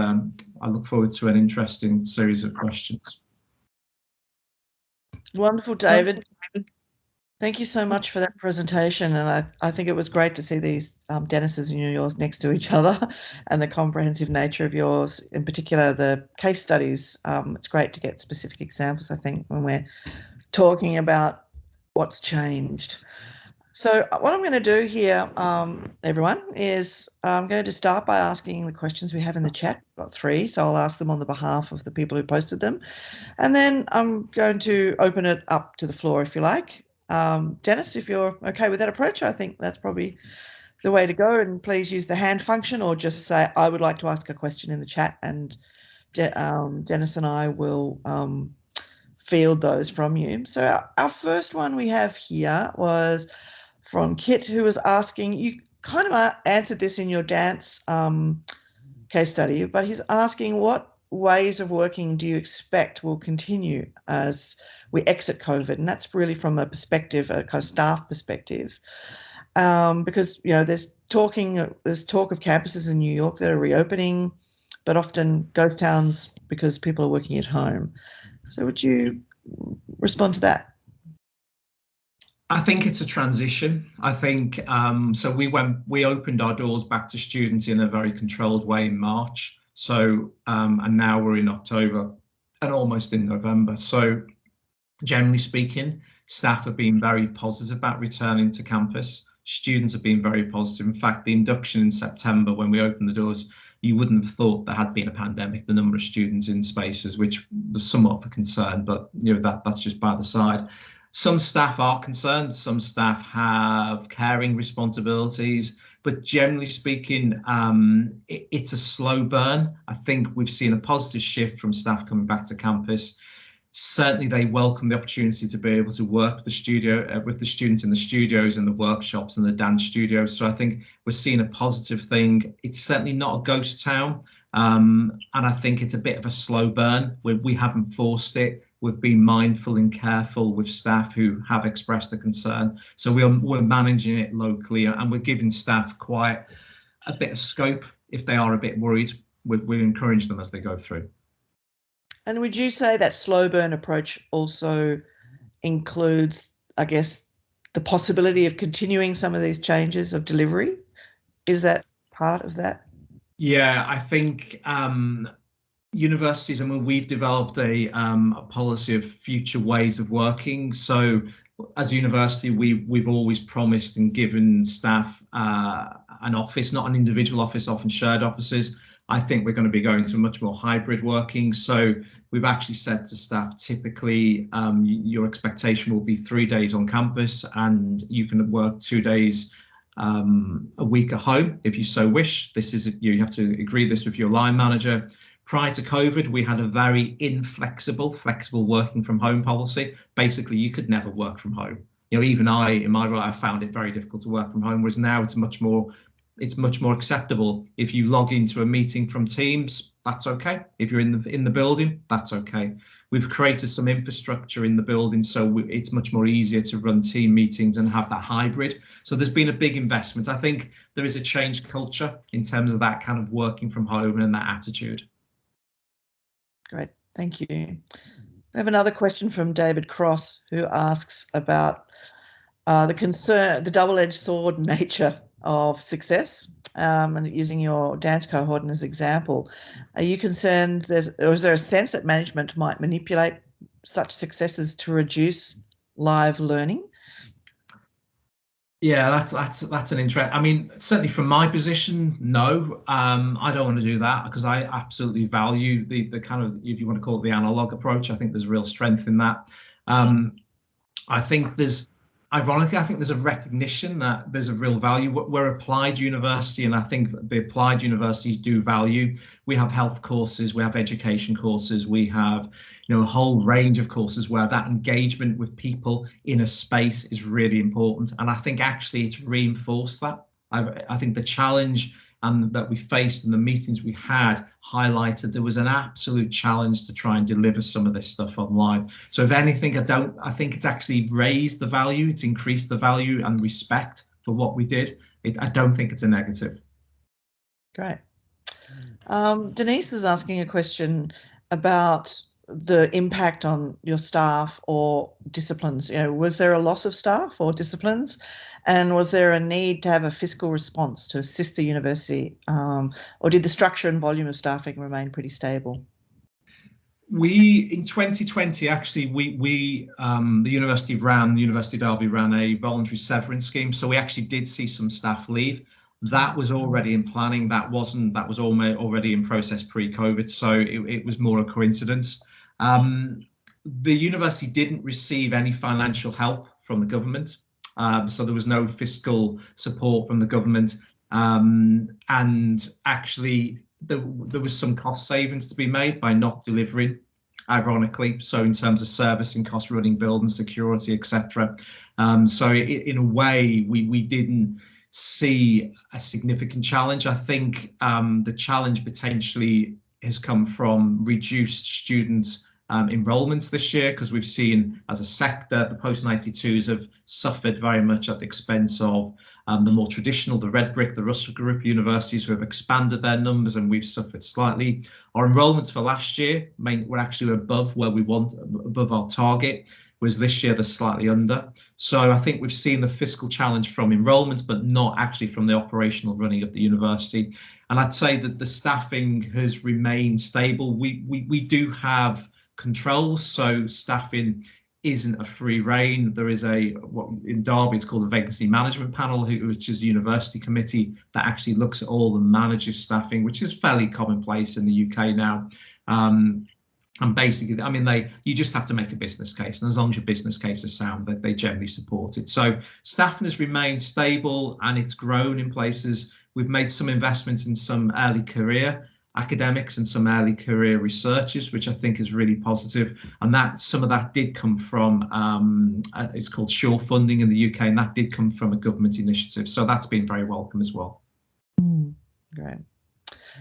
I look forward to an interesting series of questions. Wonderful, David. Thank you so much for that presentation, and I think it was great to see these Denises and yours next to each other, and the comprehensive nature of yours, in particular the case studies. It's great to get specific examples, I think, when we're talking about what's changed. So what I'm going to do here, everyone, is I'm going to start by asking the questions we have in the chat. We've got 3, so I'll ask them on the behalf of the people who posted them. And then I'm going to open it up to the floor, if you like. Dennis, if you're okay with that approach, I think that's probably the way to go. And please use the hand function, or just say, I would like to ask a question in the chat, and Dennis and I will field those from you. So our first one we have here was from Kit, who was asking, you kind of answered this in your dance case study, but he's asking, what ways of working do you expect will continue as we exit COVID? And that's really from a perspective, a kind of staff perspective, because there's talk of campuses in New York that are reopening, but often ghost towns because people are working at home. So would you respond to that? I think it's a transition. I think so. We opened our doors back to students in a very controlled way in March. So and now we're in October and almost in November. So generally speaking, staff have been very positive about returning to campus. Students have been very positive. In fact, the induction in September, when we opened the doors, you wouldn't have thought there had been a pandemic, the number of students in spaces, which was somewhat of a concern, but that's just by the side. Some staff are concerned, some staff have caring responsibilities, but generally speaking, it's a slow burn. I think we've seen a positive shift from staff coming back to campus. Certainly they welcome the opportunity to be able to work with the students in the studios and the workshops and the dance studios. So I think we're seeing a positive thing. It's certainly not a ghost town. And I think it's a bit of a slow burn. We haven't forced it. We've been mindful and careful with staff who have expressed a concern. So we're managing it locally, and we're giving staff quite a bit of scope. If they are a bit worried, we encourage them as they go through. And would you say that slow burn approach also includes, I guess, the possibility of continuing some of these changes of delivery? Is that part of that? Yeah, I think universities, I mean, we've developed a policy of future ways of working. So as a university, we've always promised and given staff an office, not an individual office, often shared offices. I think we're going to be going to much more hybrid working. So we've actually said to staff, typically your expectation will be 3 days on campus, and you can work 2 days a week at home if you so wish. This is, you have to agree this with your line manager. Prior to COVID, we had a very flexible working from home policy. Basically, you could never work from home. You know, even I, in my role, I found it very difficult to work from home, whereas now it's much more acceptable. If you log into a meeting from Teams, that's okay. If you're in the building, that's okay. We've created some infrastructure in the building, so it's much more easier to run team meetings and have that hybrid. So there's been a big investment. I think there is a changed culture in terms of that kind of working from home and that attitude. Great, thank you. I have another question from David Cross, who asks about the double-edged sword nature of success, and using your dance cohort as an example. Are you concerned, or is there a sense that management might manipulate such successes to reduce live learning? Yeah, that's an interest. I mean, certainly from my position, no, I don't want to do that, because I absolutely value the kind of, if you want to call it the analog approach. I think there's real strength in that. I think ironically, I think there's a recognition that there's a real value. We're applied university, and I think the applied universities do value. We have health courses, we have education courses, we have, you know, a whole range of courses where that engagement with people in a space is really important. And I think actually it's reinforced that. I think the challenge that we faced in the meetings we had highlighted there was an absolute challenge to try and deliver some of this stuff online. So if anything, I think it's actually raised the value, it's increased the value and respect for what we did. I don't think it's a negative. Great. Denise is asking a question about the impact on your staff or disciplines. You know, was there a loss of staff or disciplines, and was there a need to have a fiscal response to assist the university, or did the structure and volume of staffing remain pretty stable? In 2020, actually, the University Derby ran a voluntary severance scheme, so we actually did see some staff leave. That was already in planning. That was already in process pre-COVID, so it was more a coincidence. The university didn't receive any financial help from the government, so there was no fiscal support from the government, and actually there was some cost savings to be made by not delivering, ironically, so in terms of service and cost, running building, security, etc. So in a way, we didn't see a significant challenge. I think the challenge potentially has come from reduced student enrollments this year, because we've seen as a sector the post-92s have suffered very much at the expense of the more traditional, the red brick, the Russell Group universities, who have expanded their numbers, and we've suffered slightly. Our enrollments for last year were actually above where we want, above our target, whereas this year they're slightly under. So I think we've seen the fiscal challenge from enrollments, but not actually from the operational running of the university. And I'd say that the staffing has remained stable. We do have controls, so staffing isn't a free rein. There is what in Derby it's called a vacancy management panel, which is a university committee that actually looks at all the managers' staffing, which is fairly commonplace in the UK now. And basically, I mean, you just have to make a business case, and as long as your business case is sound, they generally support it. So staffing has remained stable, and it's grown in places. We've made some investments in some early career academics and some early career researchers, which I think is really positive. And that some of that did come from, it's called Sure funding in the UK, and that did come from a government initiative. So that's been very welcome as well. Great.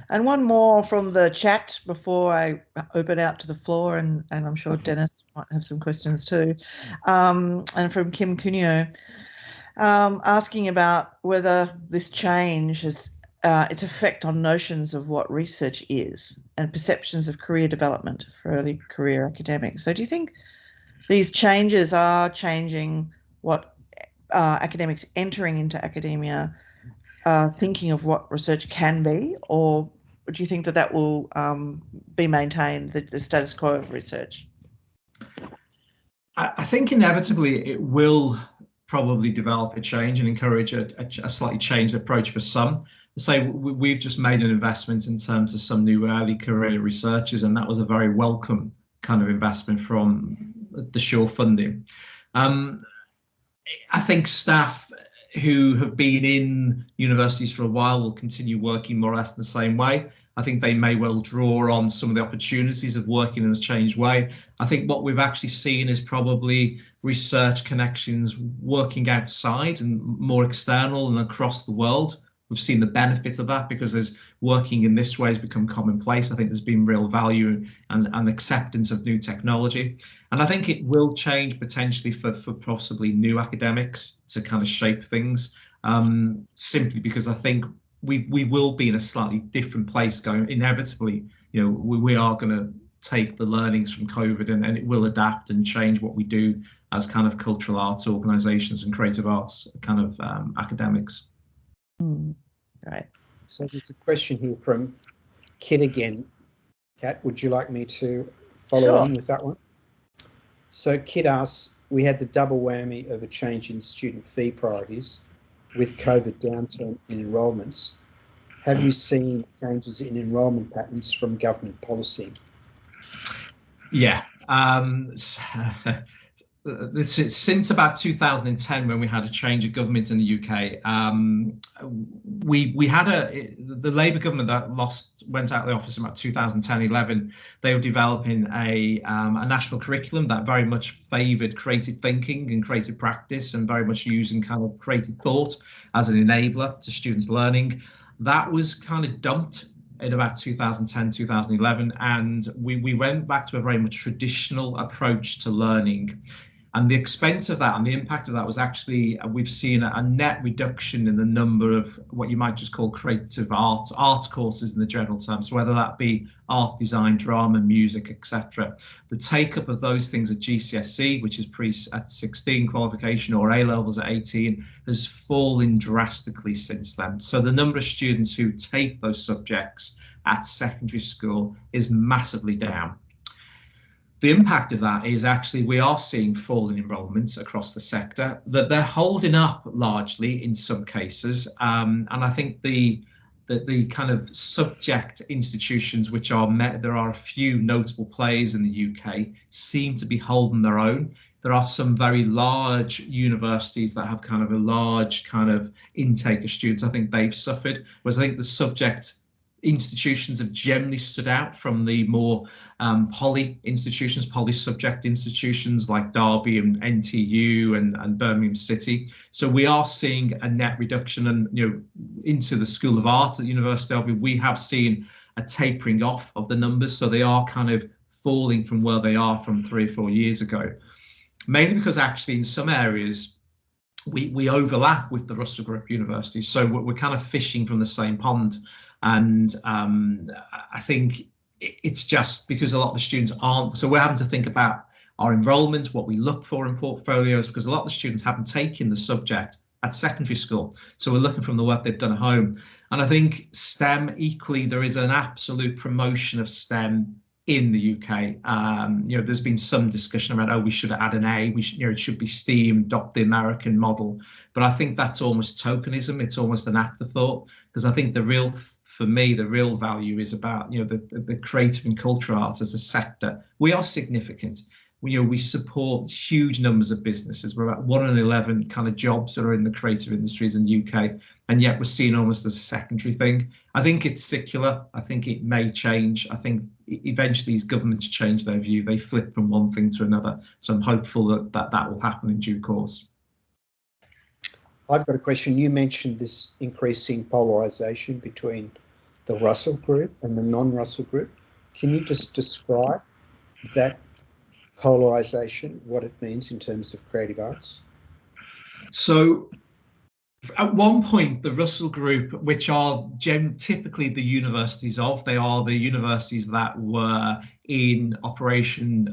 And one more from the chat before I open out to the floor, and I'm sure Dennis might have some questions too. And from Kim Cunio, asking about whether this change has its effect on notions of what research is and perceptions of career development for early career academics. So do you think these changes are changing what academics entering into academia thinking of what research can be, or do you think that that will be maintained, the status quo of research? I think inevitably it will probably develop a change and encourage a slightly changed approach for some. Say we've just made an investment in terms of some new early career researchers, and that was a very welcome kind of investment from the sure funding. I think staff who have been in universities for a while will continue working more or less in the same way. I think they may well draw on some of the opportunities of working in a changed way. I think what we've actually seen is probably research connections working outside and more external and across the world. We've seen the benefit of that because as working in this way has become commonplace. I think there's been real value and acceptance of new technology. And I think it will change potentially for possibly new academics to kind of shape things, simply because I think we will be in a slightly different place going inevitably. You know, we are going to take the learnings from COVID and it will adapt and change what we do as kind of cultural arts organizations and creative arts kind of academics. Right. So there's a question here from Kit again. Kat, would you like me to follow on with that one? So Kit asks, we had the double whammy of a change in student fee priorities with COVID downturn in enrolments. Have you seen changes in enrolment patterns from government policy? Yeah. Since about 2010, when we had a change of government in the UK, we had the Labour government that went out of the office in about 2010-11. They were developing a national curriculum that very much favoured creative thinking and creative practice, and very much using kind of creative thought as an enabler to students' learning. That was kind of dumped in about 2010, 2011, and we went back to a very much traditional approach to learning. And the expense of that and the impact of that was actually, we've seen a net reduction in the number of what you might just call creative arts courses in the general terms, whether that be art, design, drama, music, etc. The take up of those things at GCSE, which is at 16 qualification, or A levels at 18, has fallen drastically since then. So the number of students who take those subjects at secondary school is massively down. The impact of that is actually we are seeing falling enrolments across the sector, that they're holding up largely in some cases. And I think the kind of subject institutions which are there are a few notable players in the UK, seem to be holding their own. There are some very large universities that have kind of a large kind of intake of students. I think they've suffered, whereas I think the subject institutions have generally stood out from the more poly subject institutions like Derby and NTU and Birmingham City. So we are seeing a net reduction, and into the School of Art at University of Derby, we have seen a tapering off of the numbers. So they are kind of falling from where they are from 3 or 4 years ago, mainly because actually in some areas we overlap with the Russell Group universities. So we're kind of fishing from the same pond. And I think it's just because a lot of the students aren't, so we're having to think about our enrolment, what we look for in portfolios, because a lot of the students haven't taken the subject at secondary school. So we're looking from the work they've done at home. And I think STEM, equally, there is an absolute promotion of STEM in the UK. There's been some discussion around, we should add an A, it should be STEAM, adopt the American model. But I think that's almost tokenism. It's almost an afterthought, because I think for me, the real value is about, the creative and cultural arts as a sector. We are significant. We support huge numbers of businesses. We're about 1 in 11 kind of jobs that are in the creative industries in the UK, and yet we're seen almost as a secondary thing. I think it's secular. I think it may change. I think eventually as governments change their view, they flip from one thing to another. So I'm hopeful that will happen in due course. I've got a question. You mentioned this increasing polarisation between the Russell Group and the non-Russell Group. Can you just describe that polarisation, what it means in terms of creative arts? So at one point, the Russell Group, which are typically the universities they are the universities that were in operation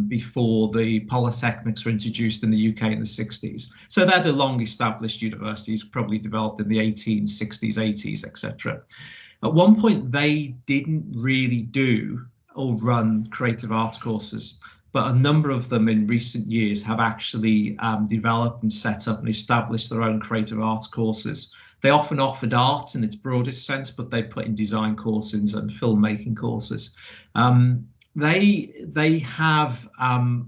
before the polytechnics were introduced in the UK in the 60s. So they're the long established universities, probably developed in the 1860s, 80s, etc. At one point, they didn't really do or run creative arts courses, but a number of them in recent years have actually developed and set up and established their own creative arts courses. They often offered art in its broadest sense, but they put in design courses and filmmaking courses. They have,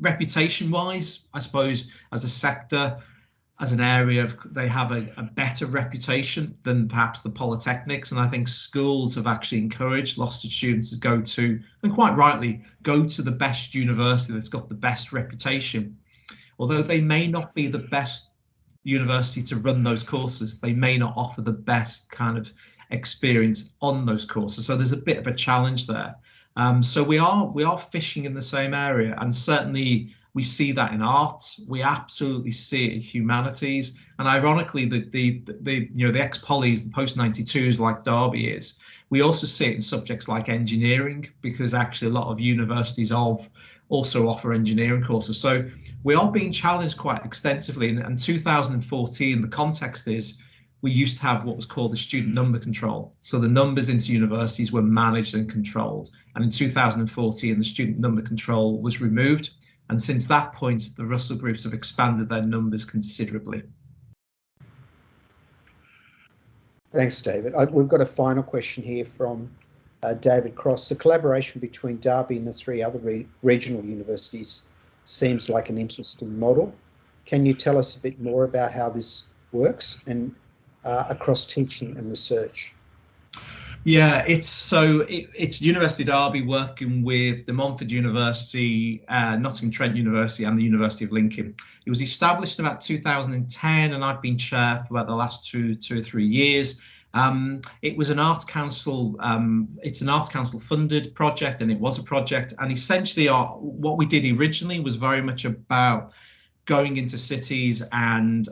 reputation-wise, I suppose, as a sector, as an area, they have a better reputation than perhaps the polytechnics. And I think schools have actually encouraged lots of students to go to, and quite rightly, go to the best university that's got the best reputation. Although they may not be the best university to run those courses, they may not offer the best kind of experience on those courses. So there's a bit of a challenge there. So we are fishing in the same area, and certainly we see that in art. We absolutely see it in humanities, and ironically, the ex-polys, the post-92s like Derby is. We also see it in subjects like engineering, because actually a lot of universities also offer engineering courses. So we are being challenged quite extensively. And 2014, the context is we used to have what was called the student number control. So the numbers into universities were managed and controlled. And in 2014, the student number control was removed. And since that point, the Russell groups have expanded their numbers considerably. Thanks, David. We've got a final question here from David Cross. The collaboration between Derby and the three other regional universities seems like an interesting model. Can you tell us a bit more about how this works and across teaching and research? Yeah, it's University of Derby working with the Montfort University, Nottingham Trent University, and the University of Lincoln. It was established in about 2010, and I've been chair for about the last two or 3 years. It was an Arts Council. It's an Arts Council funded project, and it was a project. And essentially, what we did originally was very much about going into cities and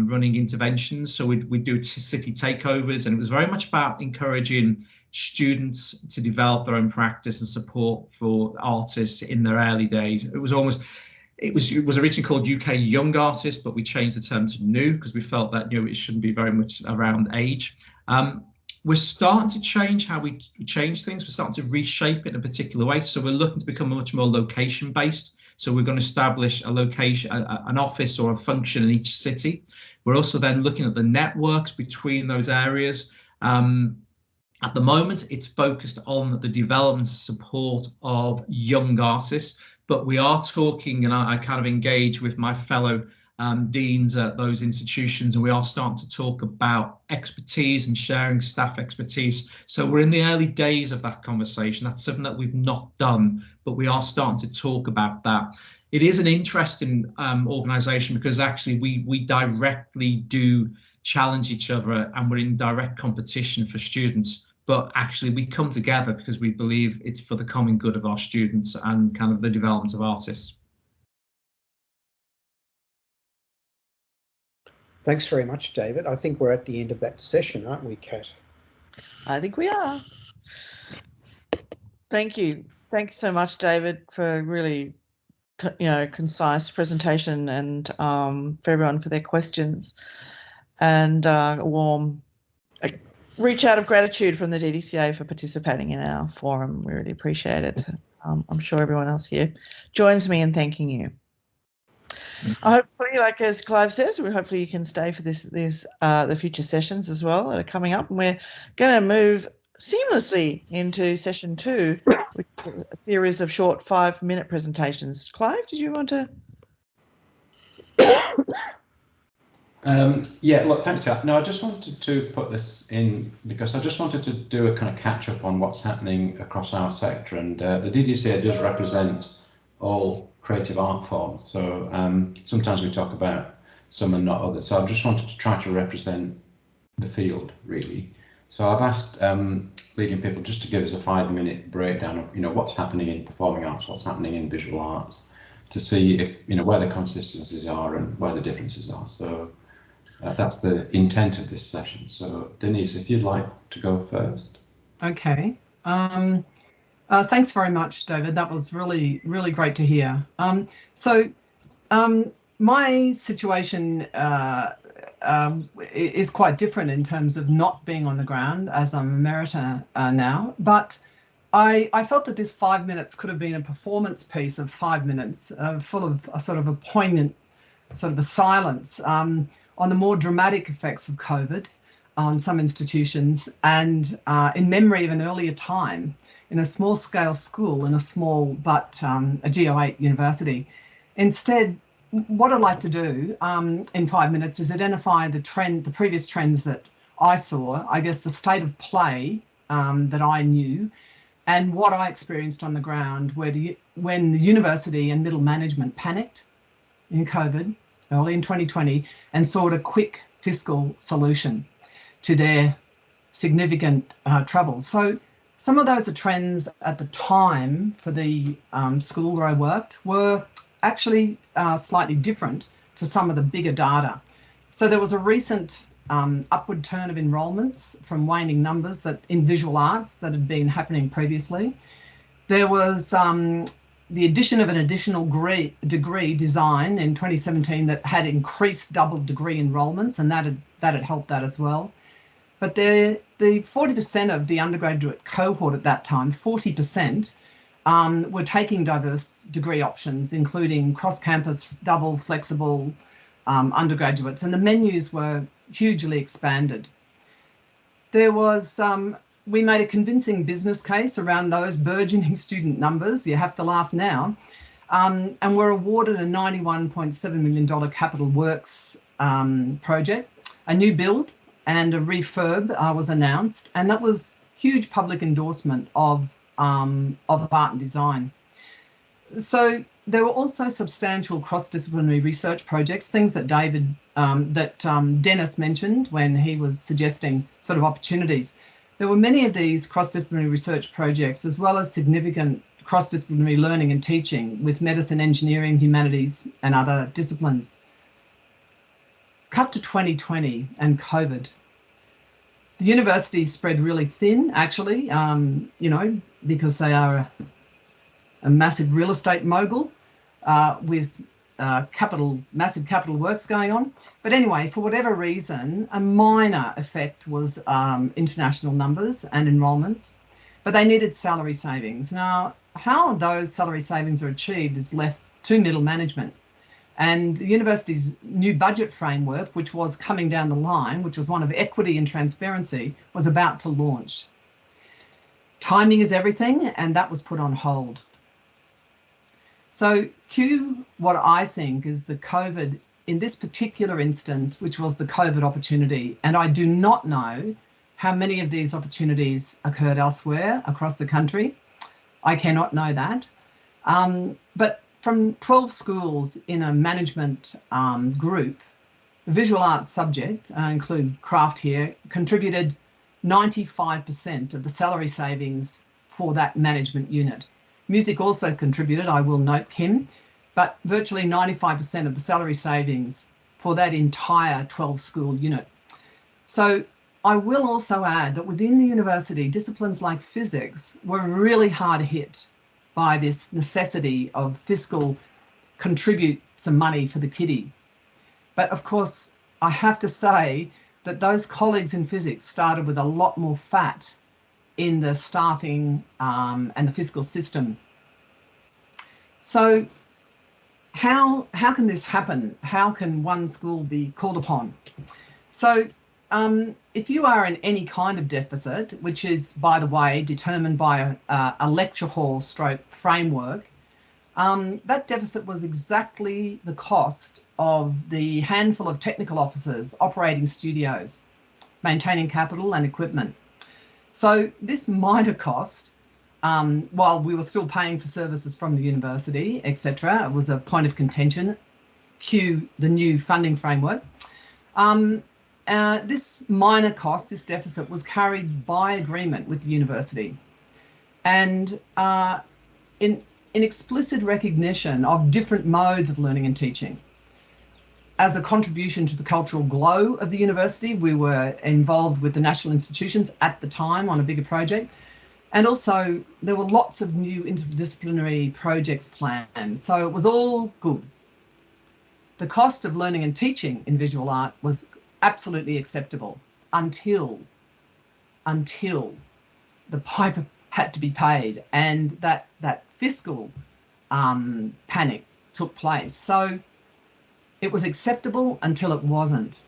running interventions. So we'd do city takeovers, and it was very much about encouraging students to develop their own practice and support for artists in their early days. It was originally called UK Young Artists, but we changed the term to New because we felt that it shouldn't be very much around age. We're starting to change how we change things. We're starting to reshape it in a particular way. So we're looking to become much more location based. So we're going to establish a location, an office or a function in each city. We're also then looking at the networks between those areas. At the moment, it's focused on the development support of young artists, but we are talking, and I kind of engage with my fellow deans at those institutions, and we are starting to talk about expertise and sharing staff expertise. So we're in the early days of that conversation. That's something that we've not done, but we are starting to talk about that. It is an interesting organisation because actually we directly do challenge each other, and we're in direct competition for students. But actually we come together because we believe it's for the common good of our students and kind of the development of artists. Thanks very much, David. I think we're at the end of that session, aren't we, Kat? I think we are. Thank you. Thank you so much, David, for really, concise presentation, and for everyone for their questions, and a warm reach out of gratitude from the DDCA for participating in our forum. We really appreciate it. I'm sure everyone else here joins me in thanking you. Hopefully, like as Clive says, hopefully you can stay for the future sessions as well that are coming up. And we're going to move seamlessly into session 2, which is a series of short 5-minute presentations. Clive, did you want to? Yeah, look, thanks, Kat. No, I just wanted to put this in because I just wanted to do a kind of catch up on what's happening across our sector, and the DDCA does represent all creative art forms. So sometimes we talk about some and not others. So I just wanted to try to represent the field, really. So I've asked leading people just to give us a 5-minute breakdown of what's happening in performing arts, what's happening in visual arts, to see if where the consistencies are and where the differences are. So that's the intent of this session. So Denise, if you'd like to go first. Okay. Thanks very much, David. That was really, really great to hear. my situation is quite different in terms of not being on the ground, as I'm a Emerita now, but I felt that this 5 minutes could have been a performance piece of 5 minutes, full of a sort of a poignant sort of a silence on the more dramatic effects of COVID on some institutions, and in memory of an earlier time in a small scale school in a small but a GO8 university. Instead, what I'd like to do in 5 minutes is identify the previous trends that I saw, I guess the state of play that I knew, and what I experienced on the ground when the university and middle management panicked in COVID early in 2020 and sought a quick fiscal solution to their significant troubles. So some of those trends at the time for the school where I worked were actually slightly different to some of the bigger data. So there was a recent upward turn of enrolments from waning numbers in visual arts that had been happening previously. There was the addition of an additional degree design in 2017 that had increased double degree enrolments, and that had helped that as well. But the 40% of the undergraduate cohort at that time, 40%, were taking diverse degree options, including cross-campus, double, flexible undergraduates, and the menus were hugely expanded. There was, we made a convincing business case around those burgeoning student numbers, you have to laugh now, and were awarded a $91.7 million capital works project. A new build and a refurb was announced, and that was huge public endorsement of art and design. So there were also substantial cross-disciplinary research projects, things that Dennis mentioned when he was suggesting sort of opportunities. There were many of these cross-disciplinary research projects, as well as significant cross-disciplinary learning and teaching with medicine, engineering, humanities, and other disciplines. Cut to 2020 and COVID. The university spread really thin, actually, because they are a massive real estate mogul with massive capital works going on. But anyway, for whatever reason, a minor effect was international numbers and enrolments, but they needed salary savings. Now, how those salary savings are achieved is left to middle management. And the university's new budget framework, which was coming down the line, which was one of equity and transparency, was about to launch. Timing is everything, and that was put on hold. So cue what I think is the COVID, in this particular instance, which was the COVID opportunity. And I do not know how many of these opportunities occurred elsewhere across the country. I cannot know that. But from 12 schools in a management group, the visual arts subject, include craft here, contributed 95% of the salary savings for that management unit. Music also contributed, I will note, Kim, but virtually 95% of the salary savings for that entire 12-school unit. So I will also add that within the university, disciplines like physics were really hard hit by this necessity of fiscal contribute some money for the kiddie. But of course, I have to say that those colleagues in physics started with a lot more fat in the staffing and the fiscal system. So how can this happen? How can one school be called upon? So if you are in any kind of deficit, which is, by the way, determined by a lecture hall stroke framework, that deficit was exactly the cost of the handful of technical officers operating studios, maintaining capital and equipment. So this minor cost, while we were still paying for services from the university, etc., it was a point of contention, cue the new funding framework. This minor cost, this deficit, was carried by agreement with the university. And in explicit recognition of different modes of learning and teaching. As a contribution to the cultural glow of the university, we were involved with the national institutions at the time on a bigger project. And also there were lots of new interdisciplinary projects planned. So it was all good. the cost of learning and teaching in visual art was absolutely acceptable until the piper had to be paid, and that fiscal panic took place. So it was acceptable until it wasn't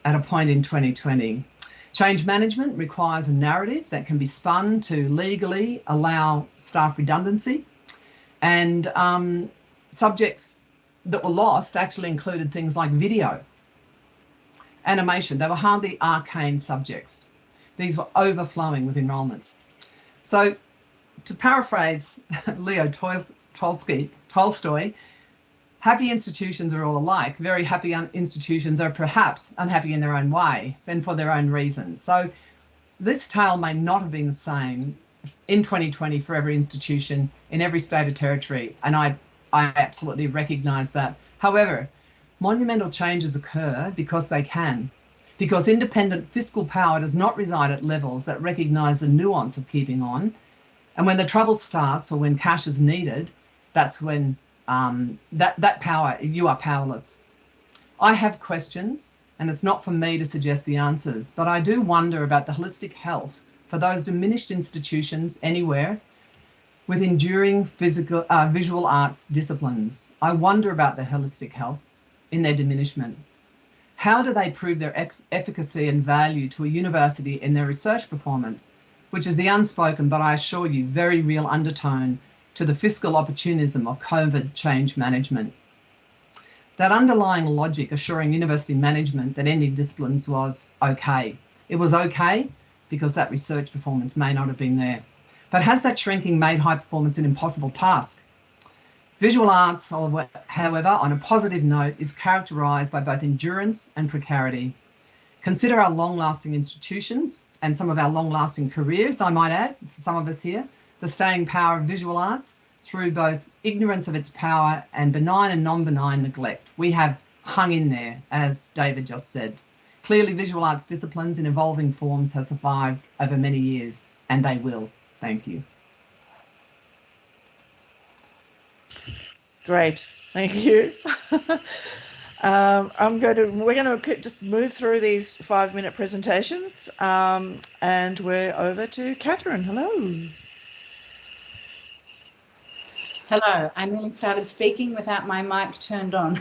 at a point in 2020. Change management requires a narrative that can be spun to legally allow staff redundancy, and subjects that were lost actually included things like video, animation. They were hardly arcane subjects. These were overflowing with enrolments. So to paraphrase Leo Tolstoy, happy institutions are all alike. Very happy institutions are perhaps unhappy in their own way and for their own reasons. So this tale may not have been the same in 2020 for every institution in every state or territory, and I absolutely recognise that. However, monumental changes occur because they can, because independent fiscal power does not reside at levels that recognise the nuance of keeping on. And when the trouble starts, or when cash is needed, that's when that power, you are powerless. I have questions, and it's not for me to suggest the answers, but I do wonder about the holistic health for those diminished institutions anywhere with enduring visual arts disciplines. I wonder about the holistic health in their diminishment. How do they prove their efficacy and value to a university in their research performance, which is the unspoken, but I assure you, very real undertone to the fiscal opportunism of COVID change management? That underlying logic assuring university management that ending disciplines was okay. It was okay because that research performance may not have been there. But has that shrinking made high performance an impossible task? Visual arts, however, on a positive note, is characterised by both endurance and precarity. Consider our long-lasting institutions and some of our long-lasting careers, I might add, for some of us here, the staying power of visual arts through both ignorance of its power and benign and non-benign neglect. We have hung in there, as David just said. Clearly, visual arts disciplines in evolving forms have survived over many years, and they will. Thank you. Great, thank you. We're going to just move through these 5-minute presentations, and we're over to Katherine. Hello. Hello, I nearly started speaking without my mic turned on.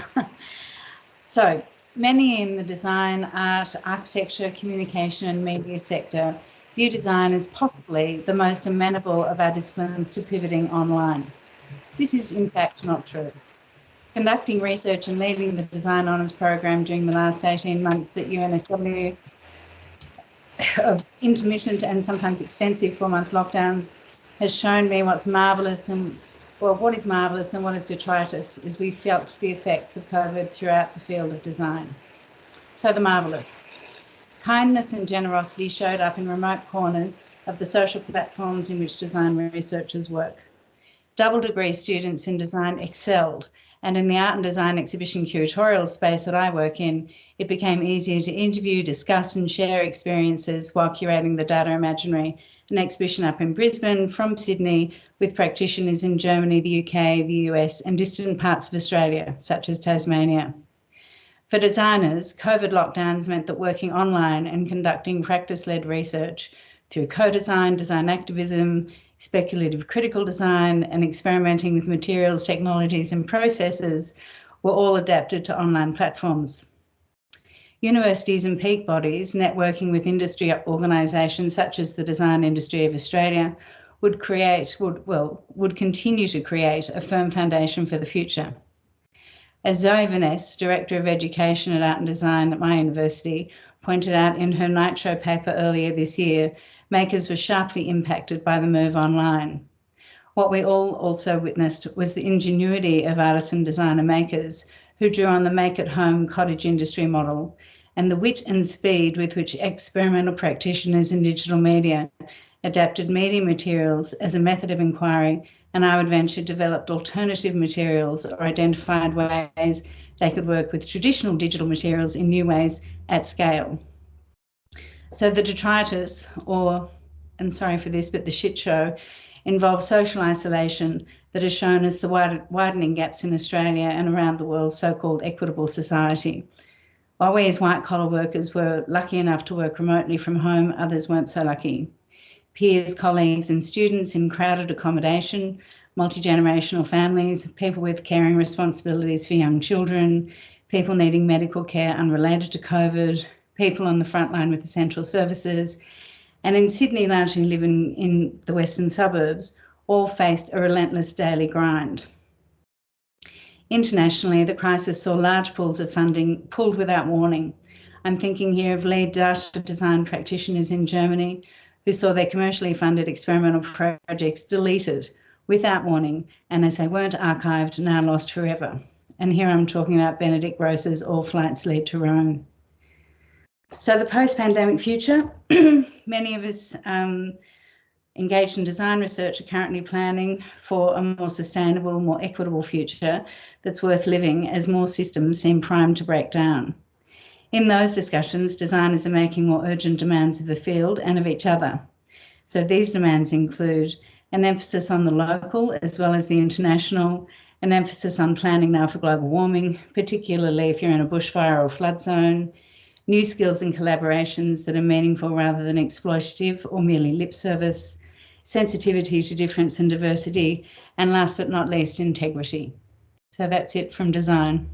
So many in the design, art, architecture, communication and media sector view design as possibly the most amenable of our disciplines to pivoting online. This is in fact not true. Conducting research and leading the Design Honours program during the last 18 months at UNSW, of intermittent and sometimes extensive 4-month lockdowns, has shown me what's marvellous and, well, what is marvellous and what is detritus is we felt the effects of COVID throughout the field of design. So the marvellous. Kindness and generosity showed up in remote corners of the social platforms in which design researchers work. Double degree students in design excelled, and in the art and design exhibition curatorial space that I work in, it became easier to interview, discuss and share experiences while curating the Data Imaginary, an exhibition up in Brisbane from Sydney with practitioners in Germany, the UK, the US and distant parts of Australia, such as Tasmania. For designers, COVID lockdowns meant that working online and conducting practice-led research through co-design, design activism, speculative critical design and experimenting with materials, technologies and processes were all adapted to online platforms. Universities and peak bodies networking with industry organisations such as the Design Industry of Australia would continue to create a firm foundation for the future. As Zoe Vaness, Director of Education at Art and Design at my university, pointed out in her Nitro paper earlier this year, makers were sharply impacted by the move online. What we all also witnessed was the ingenuity of artisan designer makers who drew on the make-at-home cottage industry model and the wit and speed with which experimental practitioners in digital media adapted media materials as a method of inquiry, and I would venture developed alternative materials or identified ways they could work with traditional digital materials in new ways at scale. So the detritus, or, and sorry for this, but the shit show, involve social isolation that is shown as the widening gaps in Australia and around the world's so-called equitable society. While we as white-collar workers were lucky enough to work remotely from home, others weren't so lucky. Peers, colleagues and students in crowded accommodation, multi-generational families, people with caring responsibilities for young children, people needing medical care unrelated to COVID, people on the front line with essential services, and in Sydney largely living in the western suburbs, all faced a relentless daily grind. Internationally, the crisis saw large pools of funding pulled without warning. I'm thinking here of lead data design practitioners in Germany who saw their commercially funded experimental projects deleted without warning, and as they weren't archived, now lost forever. And here I'm talking about Benedict Gross's All Flights Lead to Rome. So the post-pandemic future, many of us engaged in design research are currently planning for a more sustainable, more equitable future that's worth living as more systems seem primed to break down. In those discussions, designers are making more urgent demands of the field and of each other. So these demands include an emphasis on the local as well as the international, an emphasis on planning now for global warming, particularly if you're in a bushfire or flood zone, new skills and collaborations that are meaningful rather than exploitative or merely lip service, sensitivity to difference and diversity, and last but not least, integrity. So that's it from design.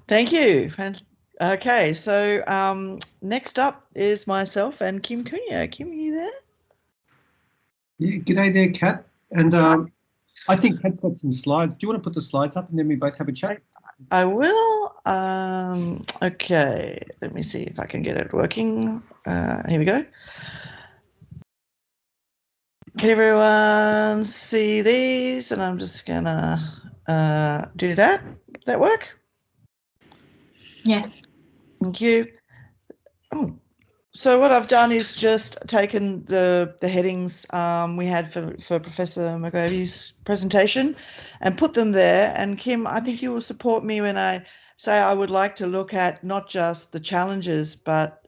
Thank you. Okay, so next up is myself and Kim Cunio. Kim, are you there? Yeah, g'day there, Kat. And I think Kat's got some slides. Do you want to put the slides up and then we both have a chat? I will. Okay, let me see if I can get it working. Here we go. Can everyone see these? And I'm just gonna do that. Does that work? Yes. Thank you. Oh. So what I've done is just taken the headings we had for Professor McGravie's presentation and put them there. And Kim, I think you will support me when I say I would like to look at not just the challenges, but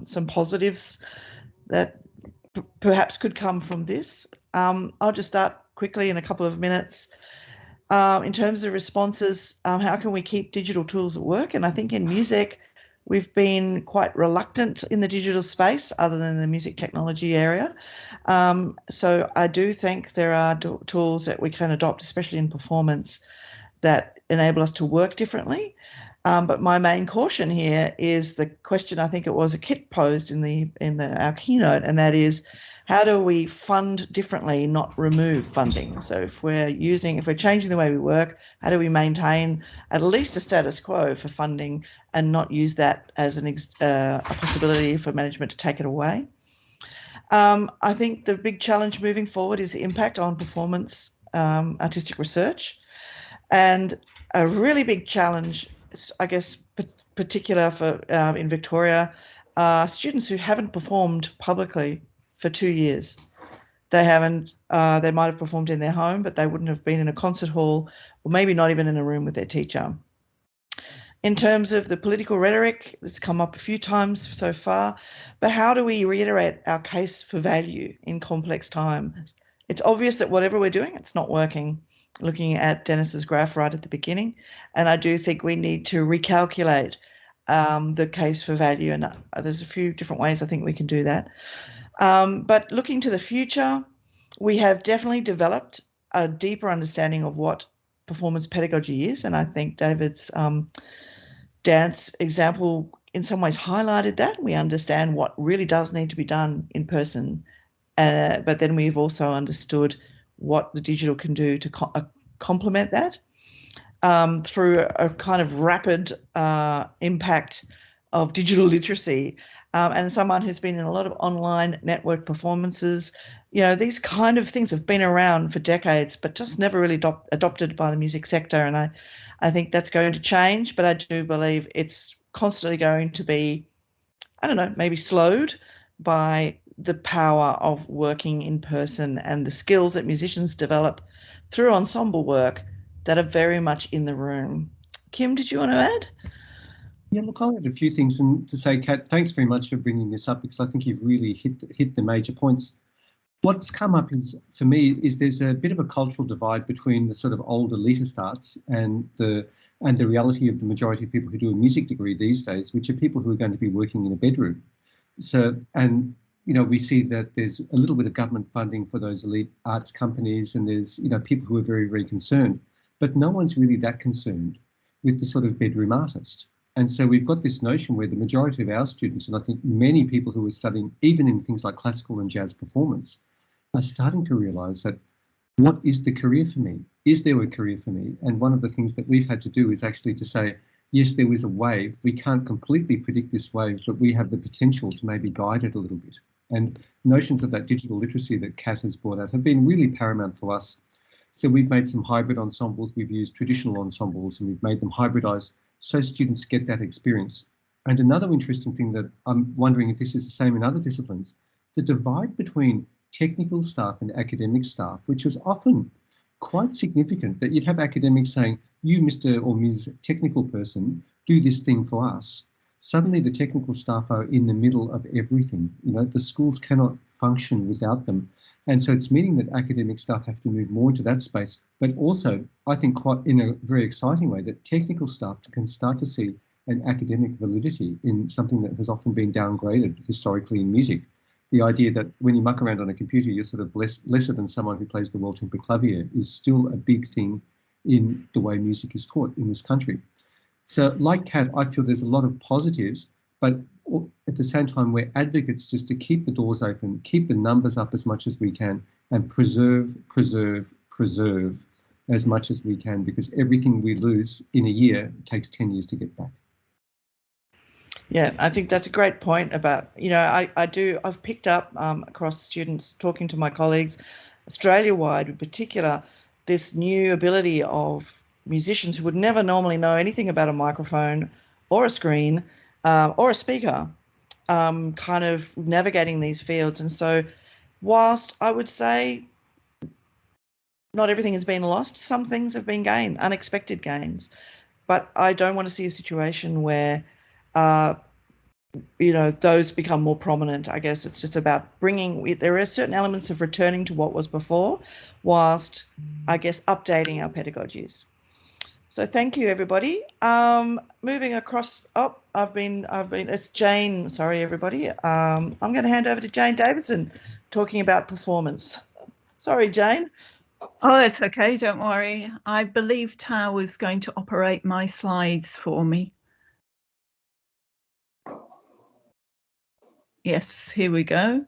some positives that perhaps could come from this. I'll just start quickly in a couple of minutes. In terms of responses, how can we keep digital tools at work? And I think in music, we've been quite reluctant in the digital space other than the music technology area. So I do think there are tools that we can adopt, especially in performance, that enable us to work differently. But my main caution here is the question I think it was a Kit posed in our keynote, and that is, how do we fund differently, not remove funding? So if we're changing the way we work, how do we maintain at least a status quo for funding and not use that as a possibility for management to take it away? I think the big challenge moving forward is the impact on performance artistic research, and a really big challenge, I guess, particular for in Victoria, students who haven't performed publicly for 2 years. They haven't. They might have performed in their home, but they wouldn't have been in a concert hall, or maybe not even in a room with their teacher. In terms of the political rhetoric, it's come up a few times so far, but how do we reiterate our case for value in complex times? It's obvious that whatever we're doing, it's not working. Looking at Dennis's graph right at the beginning, and I do think we need to recalculate the case for value, and there's a few different ways I think we can do that. But looking to the future, we have definitely developed a deeper understanding of what performance pedagogy is, and I think David's dance example in some ways highlighted that. We understand what really does need to be done in person, but then we've also understood what the digital can do to complement that through a kind of rapid impact of digital literacy. And someone who's been in a lot of online network performances, these kind of things have been around for decades, but just never really adopted by the music sector. And I think that's going to change, but I do believe it's constantly going to be, I don't know, maybe slowed by the power of working in person and the skills that musicians develop through ensemble work that are very much in the room. Kim, did you want to add? Yeah, look, I'll add a few things and to say, Kat, thanks very much for bringing this up, because I think you've really hit the major points. What's come up is, for me, is there's a bit of a cultural divide between the sort of old elitist arts and the reality of the majority of people who do a music degree these days, which are people who are going to be working in a bedroom. So, and we see that there's a little bit of government funding for those elite arts companies, and there's people who are very, very concerned, but no one's really that concerned with the sort of bedroom artist. And so we've got this notion where the majority of our students, and I think many people who are studying even in things like classical and jazz performance, are starting to realise that what is the career for me? Is there a career for me? And one of the things that we've had to do is actually to say, yes, there is a wave. We can't completely predict this wave, but we have the potential to maybe guide it a little bit. And notions of that digital literacy that Kat has brought out have been really paramount for us. So we've made some hybrid ensembles. We've used traditional ensembles and we've made them hybridised so students get that experience. And another interesting thing that I'm wondering if this is the same in other disciplines, the divide between technical staff and academic staff, which was often quite significant, that you'd have academics saying, you, Mr. or Ms. Technical person, do this thing for us. Suddenly the technical staff are in the middle of everything. The schools cannot function without them. And so it's meaning that academic staff have to move more into that space, but also, I think quite in a very exciting way, that technical staff can start to see an academic validity in something that has often been downgraded historically in music. The idea that when you muck around on a computer, you're sort of lesser than someone who plays the world tempo clavier is still a big thing in the way music is taught in this country. So like Kat, I feel there's a lot of positives, but at the same time, we're advocates just to keep the doors open, keep the numbers up as much as we can, and preserve as much as we can, because everything we lose in a year takes 10 years to get back. Yeah, I think that's a great point about, I've picked up across students, talking to my colleagues, Australia-wide in particular, this new ability of musicians who would never normally know anything about a microphone or a screen or a speaker, kind of navigating these fields. And so whilst I would say not everything has been lost, some things have been gained, unexpected gains. But I don't want to see a situation where those become more prominent. I guess it's just about there are certain elements of returning to what was before, whilst, I guess, updating our pedagogies. So thank you, everybody. Moving across, it's Jane, sorry, everybody. I'm going to hand over to Jane Davidson, talking about performance. Sorry, Jane. Oh, that's okay, don't worry. I believe Tao was going to operate my slides for me. Yes, here we go.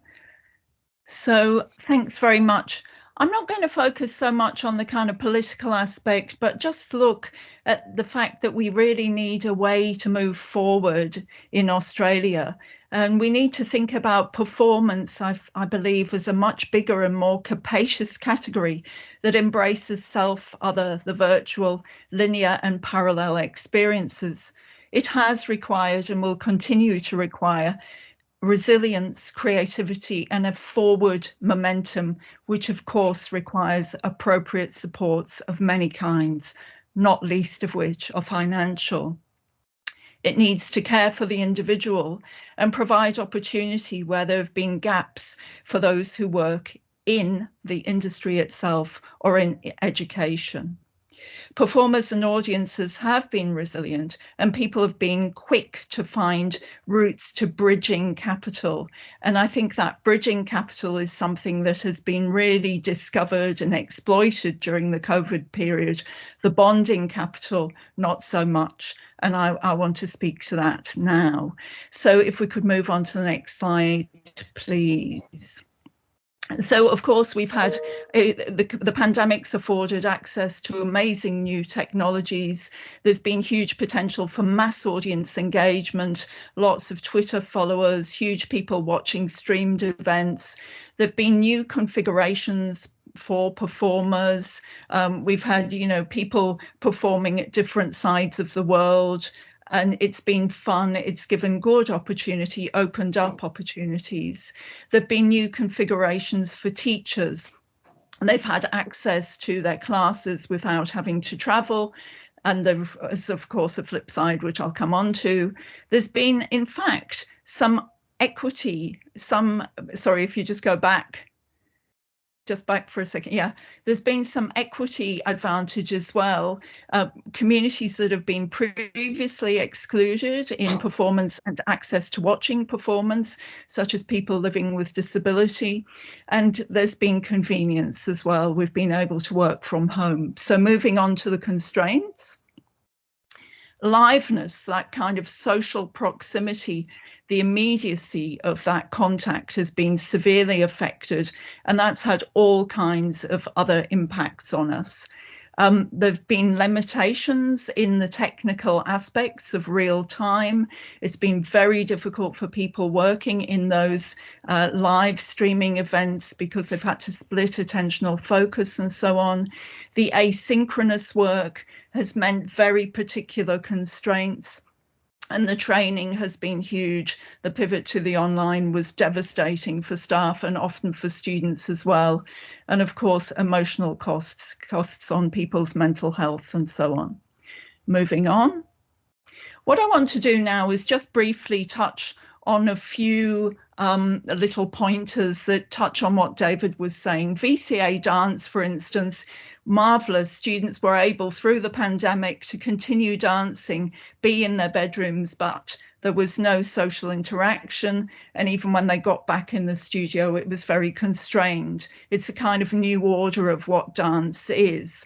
So thanks very much. I'm not going to focus so much on the kind of political aspect, but just look at the fact that we really need a way to move forward in Australia. And we need to think about performance, I believe, as a much bigger and more capacious category that embraces self, other, the virtual, linear and parallel experiences. It has required and will continue to require resilience, creativity, and a forward momentum, which of course requires appropriate supports of many kinds, not least of which are financial. It needs to care for the individual and provide opportunity where there have been gaps for those who work in the industry itself or in education. Performers and audiences have been resilient, and people have been quick to find routes to bridging capital. And I think that bridging capital is something that has been really discovered and exploited during the COVID period. The bonding capital, not so much. And I want to speak to that now. So if we could move on to the next slide, please. So, of course, we've had the pandemic's afforded access to amazing new technologies. There's been huge potential for mass audience engagement, lots of Twitter followers, huge people watching streamed events. There have been new configurations for performers. We've had, people performing at different sides of the world. And it's been fun, it's given good opportunity, opened up opportunities. There've been new configurations for teachers, and they've had access to their classes without having to travel. And there's, of course, a flip side, which I'll come on to. There's been, in fact, some equity, sorry, if you just go back for a second. Yeah, there's been some equity advantage as well. Communities that have been previously excluded in performance and access to watching performance, such as people living with disability. And there's been convenience as well. We've been able to work from home. So moving on to the constraints. Liveness, that kind of social proximity, the immediacy of that contact has been severely affected, and that's had all kinds of other impacts on us. There've been limitations in the technical aspects of real time. It's been very difficult for people working in those live streaming events because they've had to split attentional focus and so on. The asynchronous work has meant very particular constraints, and the training has been huge. The pivot to the online was devastating for staff and often for students as well. And of course, emotional costs on people's mental health and so on. Moving on. What I want to do now is just briefly touch on a few little pointers that touch on what David was saying. VCA dance, for instance, marvelous. Students were able through the pandemic to continue dancing, be in their bedrooms, but there was no social interaction. And even when they got back in the studio, it was very constrained. It's a kind of new order of what dance is.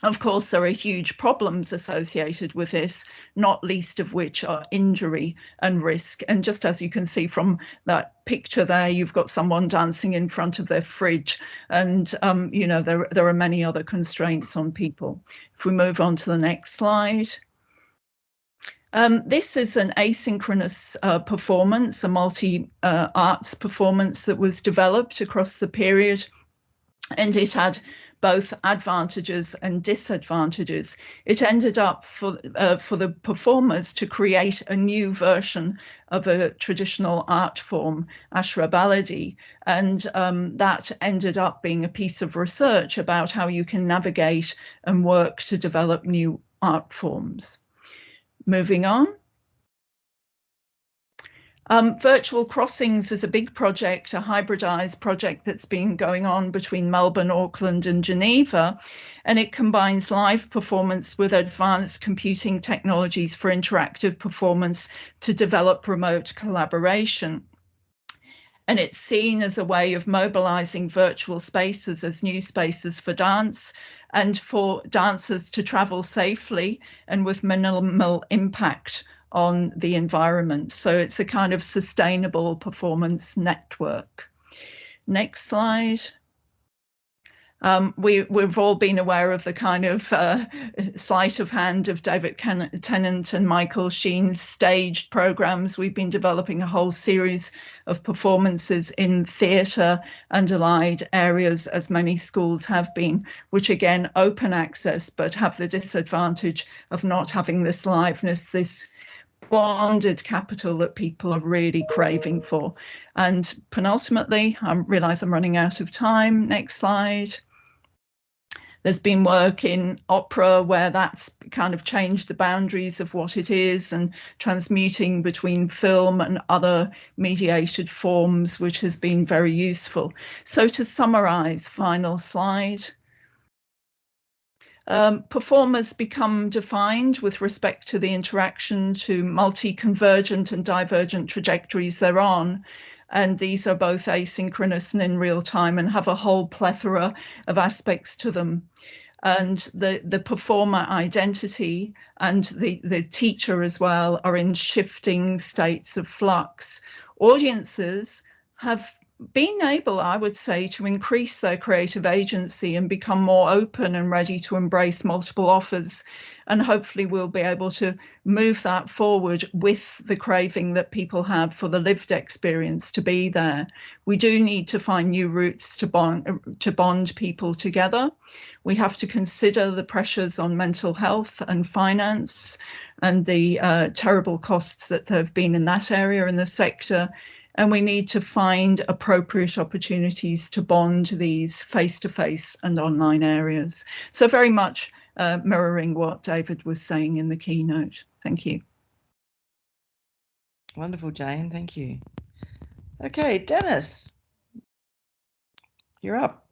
Of course, there are huge problems associated with this, not least of which are injury and risk. And just as you can see from that picture there, you've got someone dancing in front of their fridge. And, you know, there are many other constraints on people. If we move on to the next slide. This is an asynchronous performance, a multi-arts performance that was developed across the period. And it had both advantages and disadvantages. It ended up for the performers to create a new version of a traditional art form, Ashra Baladi, and that ended up being a piece of research about how you can navigate and work to develop new art forms. Moving on. Virtual Crossings is a big project, a hybridized project that's been going on between Melbourne, Auckland and Geneva, and it combines live performance with advanced computing technologies for interactive performance to develop remote collaboration. And it's seen as a way of mobilizing virtual spaces as new spaces for dance and for dancers to travel safely and with minimal impact on the environment. So it's a kind of sustainable performance network. Next slide. We've all been aware of the kind of sleight of hand of David Tennant and Michael Sheen's staged programs. We've been developing a whole series of performances in theatre and allied areas, as many schools have been, which again, open access, but have the disadvantage of not having this liveness, this bonded capital that people are really craving for. And penultimately, I realise I'm running out of time. Next slide. There's been work in opera where that's kind of changed the boundaries of what it is and transmuting between film and other mediated forms, which has been very useful. So to summarise, final slide. Performers become defined with respect to the interaction to multi-convergent and divergent trajectories they're on. And these are both asynchronous and in real time and have a whole plethora of aspects to them. And the performer identity and the teacher as well are in shifting states of flux. Audiences have been able, I would say, to increase their creative agency and become more open and ready to embrace multiple offers. And hopefully we'll be able to move that forward with the craving that people have for the lived experience to be there. We do need to find new routes to bond people together. We have to consider the pressures on mental health and finance and the terrible costs that there have been in that area in the sector. And we need to find appropriate opportunities to bond these face-to-face and online areas. So very much mirroring what David was saying in the keynote. Thank you. Wonderful, Jane. Thank you. Okay, Dennis, you're up.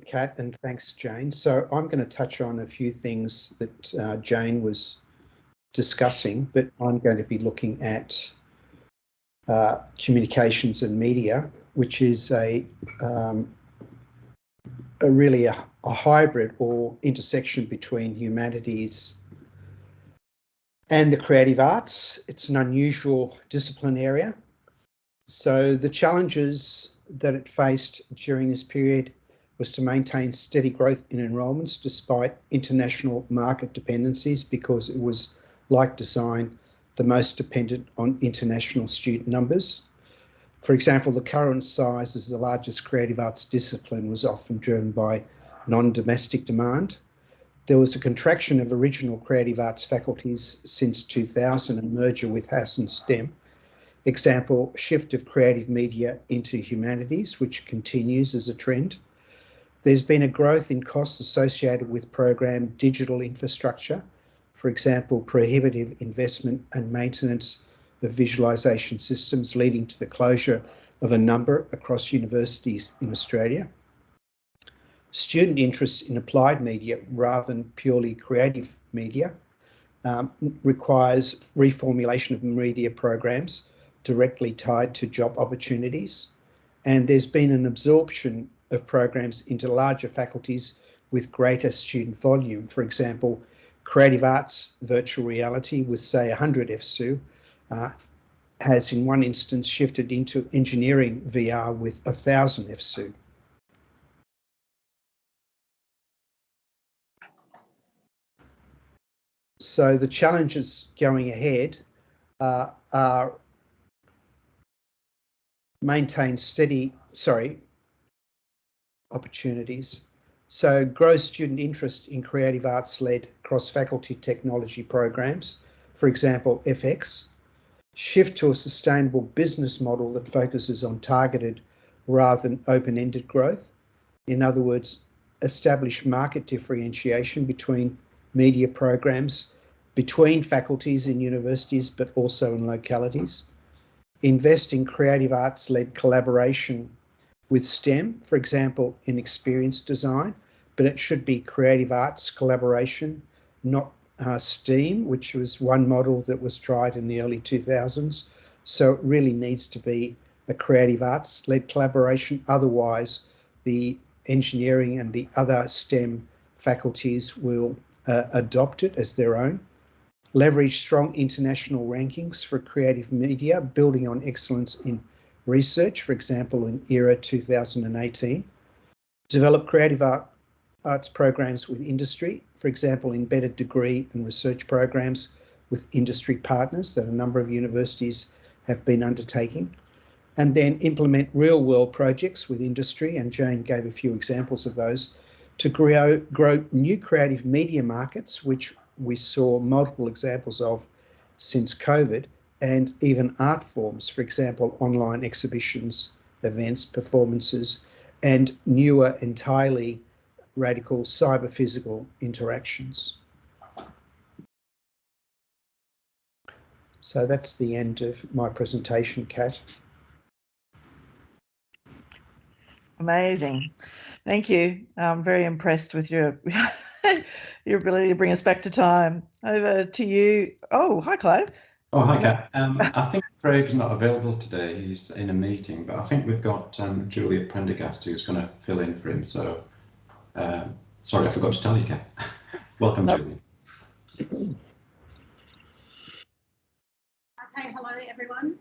Kat, and thanks, Jane. So I'm going to touch on a few things that Jane was discussing, but I'm going to be looking at communications and media, which is really a hybrid or intersection between humanities and the creative arts. It's an unusual discipline area. So the challenges that it faced during this period was to maintain steady growth in enrolments despite international market dependencies, because it was, like design, the most dependent on international student numbers. For example, the current size as the largest creative arts discipline was often driven by non-domestic demand. There was a contraction of original creative arts faculties since 2000 and merger with HAS and STEM. Example, shift of creative media into humanities, which continues as a trend. There's been a growth in costs associated with program digital infrastructure. For example, prohibitive investment and maintenance of visualisation systems, leading to the closure of a number across universities in Australia. Student interest in applied media rather than purely creative media requires reformulation of media programs directly tied to job opportunities. And there's been an absorption of programs into larger faculties with greater student volume. For example, creative arts virtual reality with, say, 100 FSU has in one instance shifted into engineering VR with 1,000 FSU. So the challenges going ahead are maintain steady, opportunities. So grow student interest in creative arts-led cross-faculty technology programs, for example, FX. Shift to a sustainable business model that focuses on targeted rather than open-ended growth. In other words, establish market differentiation between media programs, between faculties in universities, but also in localities. Invest in creative arts-led collaboration with STEM, for example, in experience design, but it should be creative arts collaboration, not STEAM, which was one model that was tried in the early 2000s. So it really needs to be a creative arts-led collaboration. Otherwise, the engineering and the other STEM faculties will adopt it as their own. Leverage strong international rankings for creative media, building on excellence in research, for example, in ERA 2018. Develop creative arts programs with industry, for example, embedded degree and research programs with industry partners that a number of universities have been undertaking. And then implement real-world projects with industry, and Jane gave a few examples of those, to grow new creative media markets, which we saw multiple examples of since COVID, and even art forms, for example, online exhibitions, events, performances, and newer, entirely radical cyber-physical interactions. So that's the end of my presentation, Kat. Amazing. Thank you. I'm very impressed with your your ability to bring us back to time. Over to you. Oh, hi, Clive. Oh, hi, Kat. I think Craig's not available today. He's in a meeting, but I think we've got Juliet Prendergast who's going to fill in for him. So, sorry, I forgot to tell you, Kat. Welcome, Juliet. Okay, hello everyone.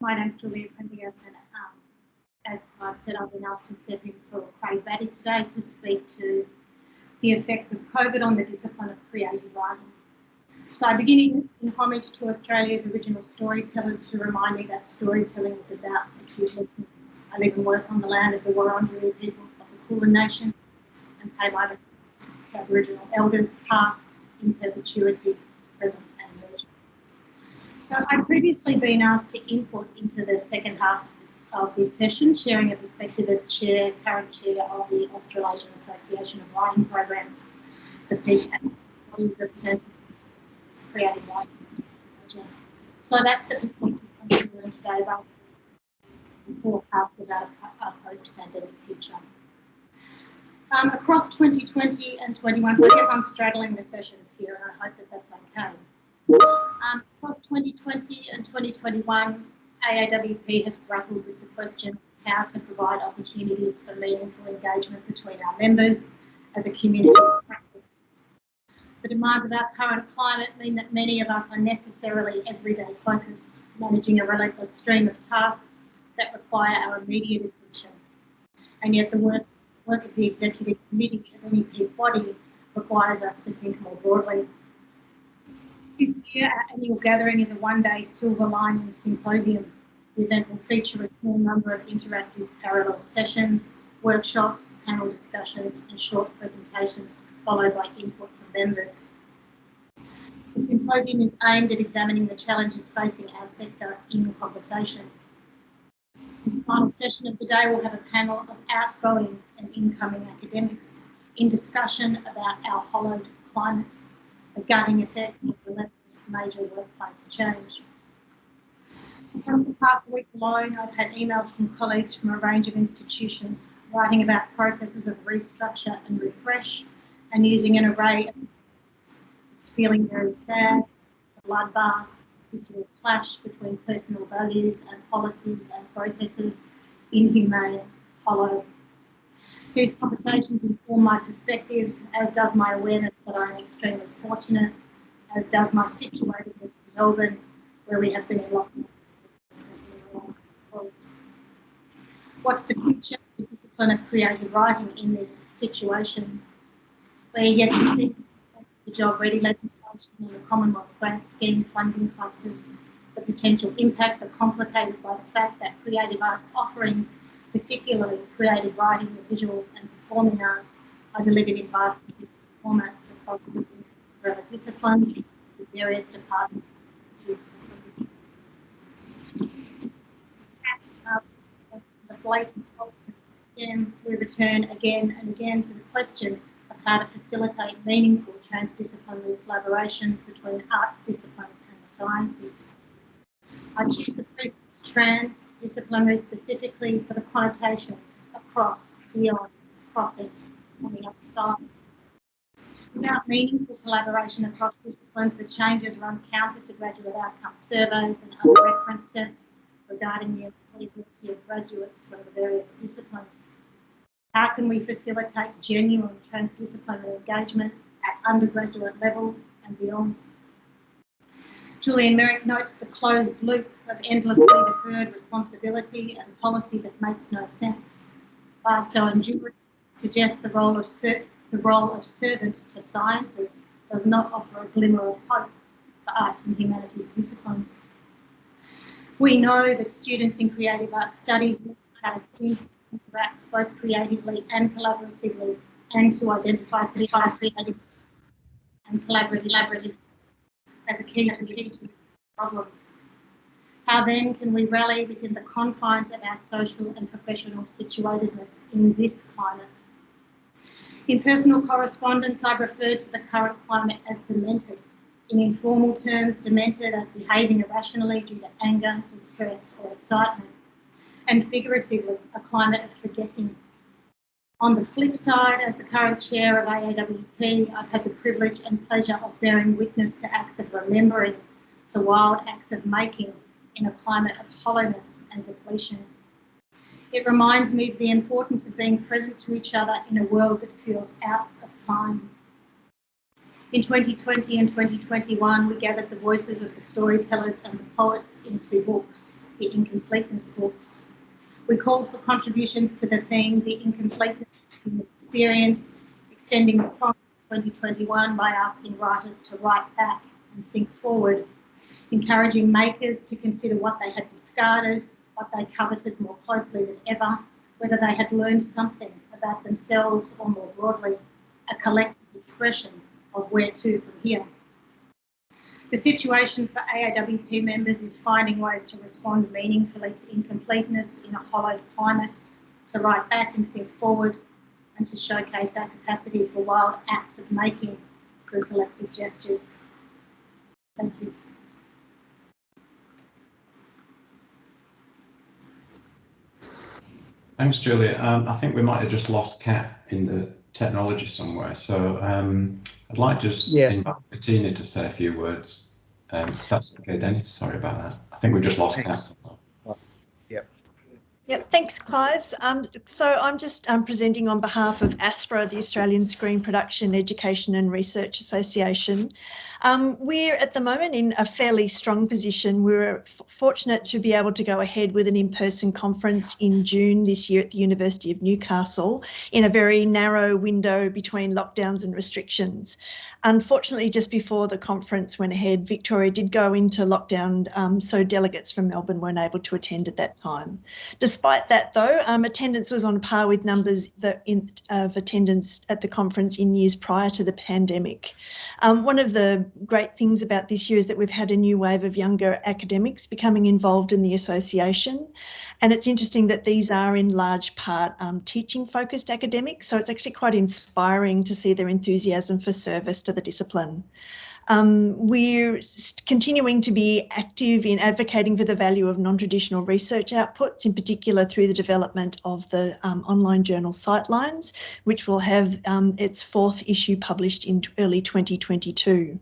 My name's Juliet Prendergast, and as Clive said, I've been asked to step in for Craig Batty today to speak to the effects of COVID on the discipline of creative writing. So I begin in homage to Australia's original storytellers who remind me that storytelling is about acute listening. I live and work on the land of the Wurundjeri people of the Kulin Nation and pay my respects to Aboriginal elders, past, in perpetuity, present and emerging. So I've previously been asked to input into the second half of this session, sharing a perspective as current chair of the Australasian Association of Writing Programs, the PEAK, body represents creative writing in Australasia. So that's the perspective I'm sharing today about the forecast about a post-pandemic future. Across 2020 and 21, so I guess I'm straddling the sessions here, and I hope that that's okay. Across 2020 and 2021, AAWP has grappled with the question of how to provide opportunities for meaningful engagement between our members as a community of practice. The demands of our current climate mean that many of us are necessarily everyday focused, managing a relentless stream of tasks that require our immediate attention. And yet the work of the executive committee of any peak body requires us to think more broadly. This year, our annual gathering is a one-day silver lining symposium. The event will feature a small number of interactive parallel sessions, workshops, panel discussions, and short presentations, followed by input from members. The symposium is aimed at examining the challenges facing our sector in conversation. In the final session of the day, we'll have a panel of outgoing and incoming academics in discussion about our hollowed climate, the gutting effects of relentless major workplace change. Across the past week alone, I've had emails from colleagues from a range of institutions writing about processes of restructure and refresh and using an array of words. It's feeling very sad, a bloodbath, visceral clash between personal values and policies and processes, inhumane, hollow. These conversations inform my perspective, as does my awareness that I'm extremely fortunate, as does my situatedness in Melbourne, where we have been in lockdown. What's the future of the discipline of creative writing in this situation? We're yet to see the job ready legislation and the Commonwealth grant scheme funding clusters. The potential impacts are complicated by the fact that creative arts offerings, particularly creative writing, the visual and performing arts, are delivered in vastly different formats across different disciplines with various departments. The blatant obstacle of STEM, we return again and again to the question of how to facilitate meaningful transdisciplinary collaboration between arts disciplines and the sciences. I choose the prefix transdisciplinary specifically for the connotations across, beyond, crossing, on the other side. Without meaningful collaboration across disciplines, the changes run counter to graduate outcome surveys and other reference sets regarding the employability of graduates from the various disciplines. How can we facilitate genuine transdisciplinary engagement at undergraduate level and beyond? Julian Merrick notes the closed loop of endlessly deferred responsibility and policy that makes no sense. Barstow and Jewett suggest the role of servant to sciences does not offer a glimmer of hope for arts and humanities disciplines. We know that students in creative arts studies learn how to think, interact both creatively and collaboratively, and to identify creative and collaborative as a key to problems. How then can we rally within the confines of our social and professional situatedness in this climate? In personal correspondence, I've referred to the current climate as demented. In informal terms, demented as behaving irrationally due to anger, distress or excitement. And figuratively, a climate of forgetting. On the flip side, as the current chair of AAWP, I've had the privilege and pleasure of bearing witness to acts of remembering, to wild acts of making in a climate of hollowness and depletion. It reminds me of the importance of being present to each other in a world that feels out of time. In 2020 and 2021, we gathered the voices of the storytellers and the poets in 2 books, the Incompleteness books. We called for contributions to the theme, the incompleteness of human experience, extending from 2021 by asking writers to write back and think forward, encouraging makers to consider what they had discarded, what they coveted more closely than ever, whether they had learned something about themselves or more broadly, a collective expression of where to from here. The situation for AAWP members is finding ways to respond meaningfully to incompleteness in a hollowed climate, to write back and think forward, and to showcase our capacity for wild acts of making through collective gestures. Thank you. Thanks, Julia. I think we might have just lost Kat in the technology somewhere. So I'd like to just invite Bettina to say a few words. If that's okay, Denise. Sorry about that. I think we've just lost Kat. Yeah, thanks, Clive. So I'm just presenting on behalf of ASPRA, the Australian Screen Production Education and Research Association. We're at the moment in a fairly strong position. We're fortunate to be able to go ahead with an in-person conference in June this year at the University of Newcastle in a very narrow window between lockdowns and restrictions. Unfortunately, just before the conference went ahead, Victoria did go into lockdown, so delegates from Melbourne weren't able to attend at that time. Despite that, though, attendance was on par with numbers of attendance at the conference in years prior to the pandemic. One of the great things about this year is that we've had a new wave of younger academics becoming involved in the association. And it's interesting that these are in large part teaching-focused academics, so it's actually quite inspiring to see their enthusiasm for service to the discipline. We're continuing to be active in advocating for the value of non-traditional research outputs, in particular through the development of the online journal Sightlines, which will have its 4th issue published in early 2022.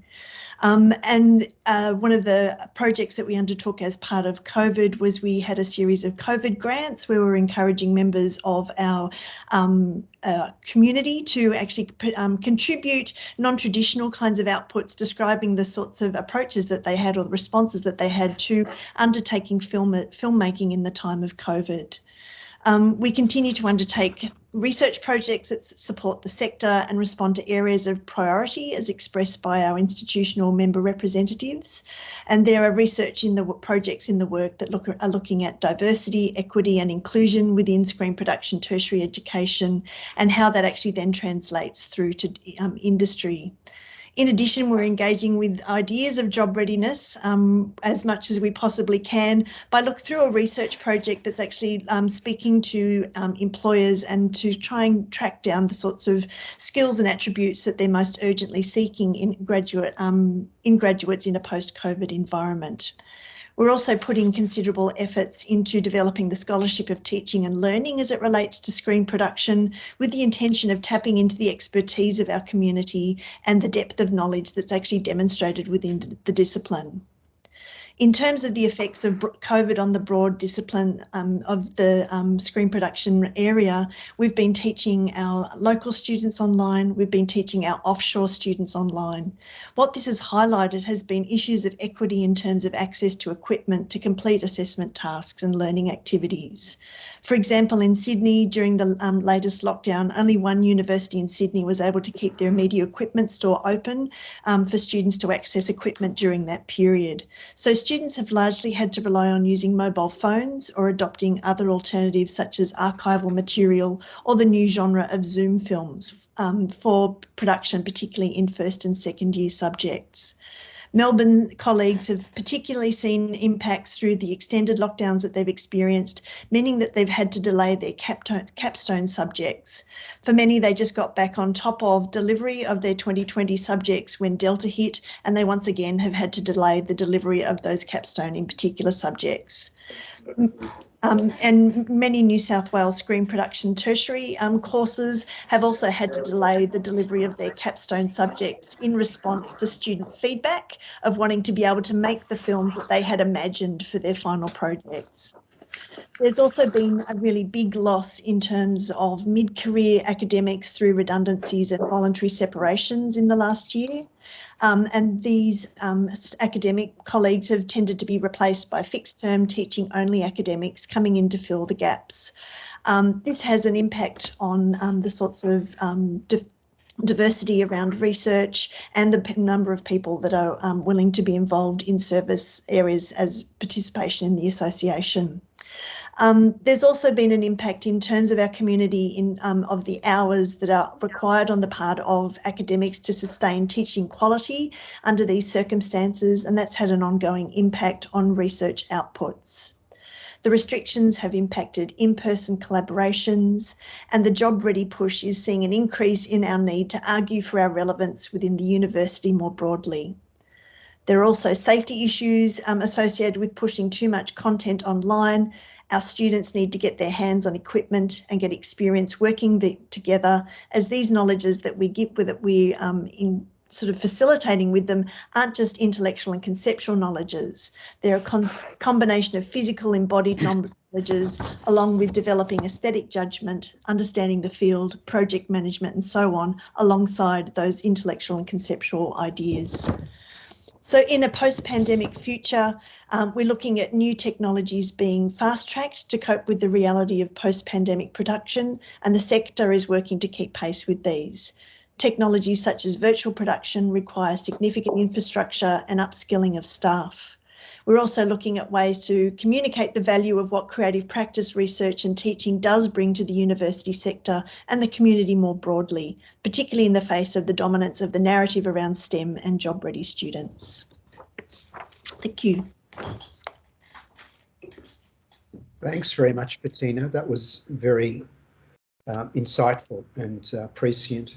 And one of the projects that we undertook as part of COVID was we had a series of COVID grants where we were encouraging members of our community to actually contribute non-traditional kinds of outputs describing the sorts of approaches that they had or the responses that they had to undertaking filmmaking in the time of COVID. We continue to undertake research projects that support the sector and respond to areas of priority as expressed by our institutional member representatives. And there are research in the projects in the work that are looking at diversity, equity and inclusion within screen production tertiary education and how that actually then translates through to industry. In addition, we're engaging with ideas of job readiness as much as we possibly can by looking through a research project that's actually speaking to employers and to try and track down the sorts of skills and attributes that they're most urgently seeking in graduates in a post-COVID environment. We're also putting considerable efforts into developing the scholarship of teaching and learning as it relates to screen production, with the intention of tapping into the expertise of our community and the depth of knowledge that's actually demonstrated within the discipline. In terms of the effects of COVID on the broad discipline of the screen production area, we've been teaching our local students online, we've been teaching our offshore students online. What this has highlighted has been issues of equity in terms of access to equipment to complete assessment tasks and learning activities. For example, in Sydney, during the latest lockdown, only one university in Sydney was able to keep their media equipment store open for students to access equipment during that period. So students have largely had to rely on using mobile phones or adopting other alternatives such as archival material or the new genre of Zoom films for production, particularly in 1st and 2nd year subjects. Melbourne colleagues have particularly seen impacts through the extended lockdowns that they've experienced, meaning that they've had to delay their capstone subjects. For many, they just got back on top of delivery of their 2020 subjects when Delta hit, and they once again have had to delay the delivery of those capstone in particular subjects. And many New South Wales screen production tertiary courses have also had to delay the delivery of their capstone subjects in response to student feedback of wanting to be able to make the films that they had imagined for their final projects. There's also been a really big loss in terms of mid-career academics through redundancies and voluntary separations in the last year. And these academic colleagues have tended to be replaced by fixed-term teaching-only academics coming in to fill the gaps. This has an impact on the sorts of diversity around research and the number of people that are willing to be involved in service areas as participation in the association. There's also been an impact in terms of our community of the hours that are required on the part of academics to sustain teaching quality under these circumstances, and that's had an ongoing impact on research outputs. The restrictions have impacted in-person collaborations, and the Job Ready push is seeing an increase in our need to argue for our relevance within the university more broadly. There are also safety issues associated with pushing too much content online. Our students need to get their hands on equipment and get experience working together, as these knowledges that we give with it, we in sort of facilitating with them aren't just intellectual and conceptual knowledges. They're a combination of physical embodied knowledges, along with developing aesthetic judgment, understanding the field, project management and so on, alongside those intellectual and conceptual ideas. So in a post-pandemic future, we're looking at new technologies being fast-tracked to cope with the reality of post-pandemic production, and the sector is working to keep pace with these. Technologies such as virtual production require significant infrastructure and upskilling of staff. We're also looking at ways to communicate the value of what creative practice research and teaching does bring to the university sector and the community more broadly, particularly in the face of the dominance of the narrative around STEM and job-ready students. Thank you. Thanks very much, Bettina. That was very insightful and prescient.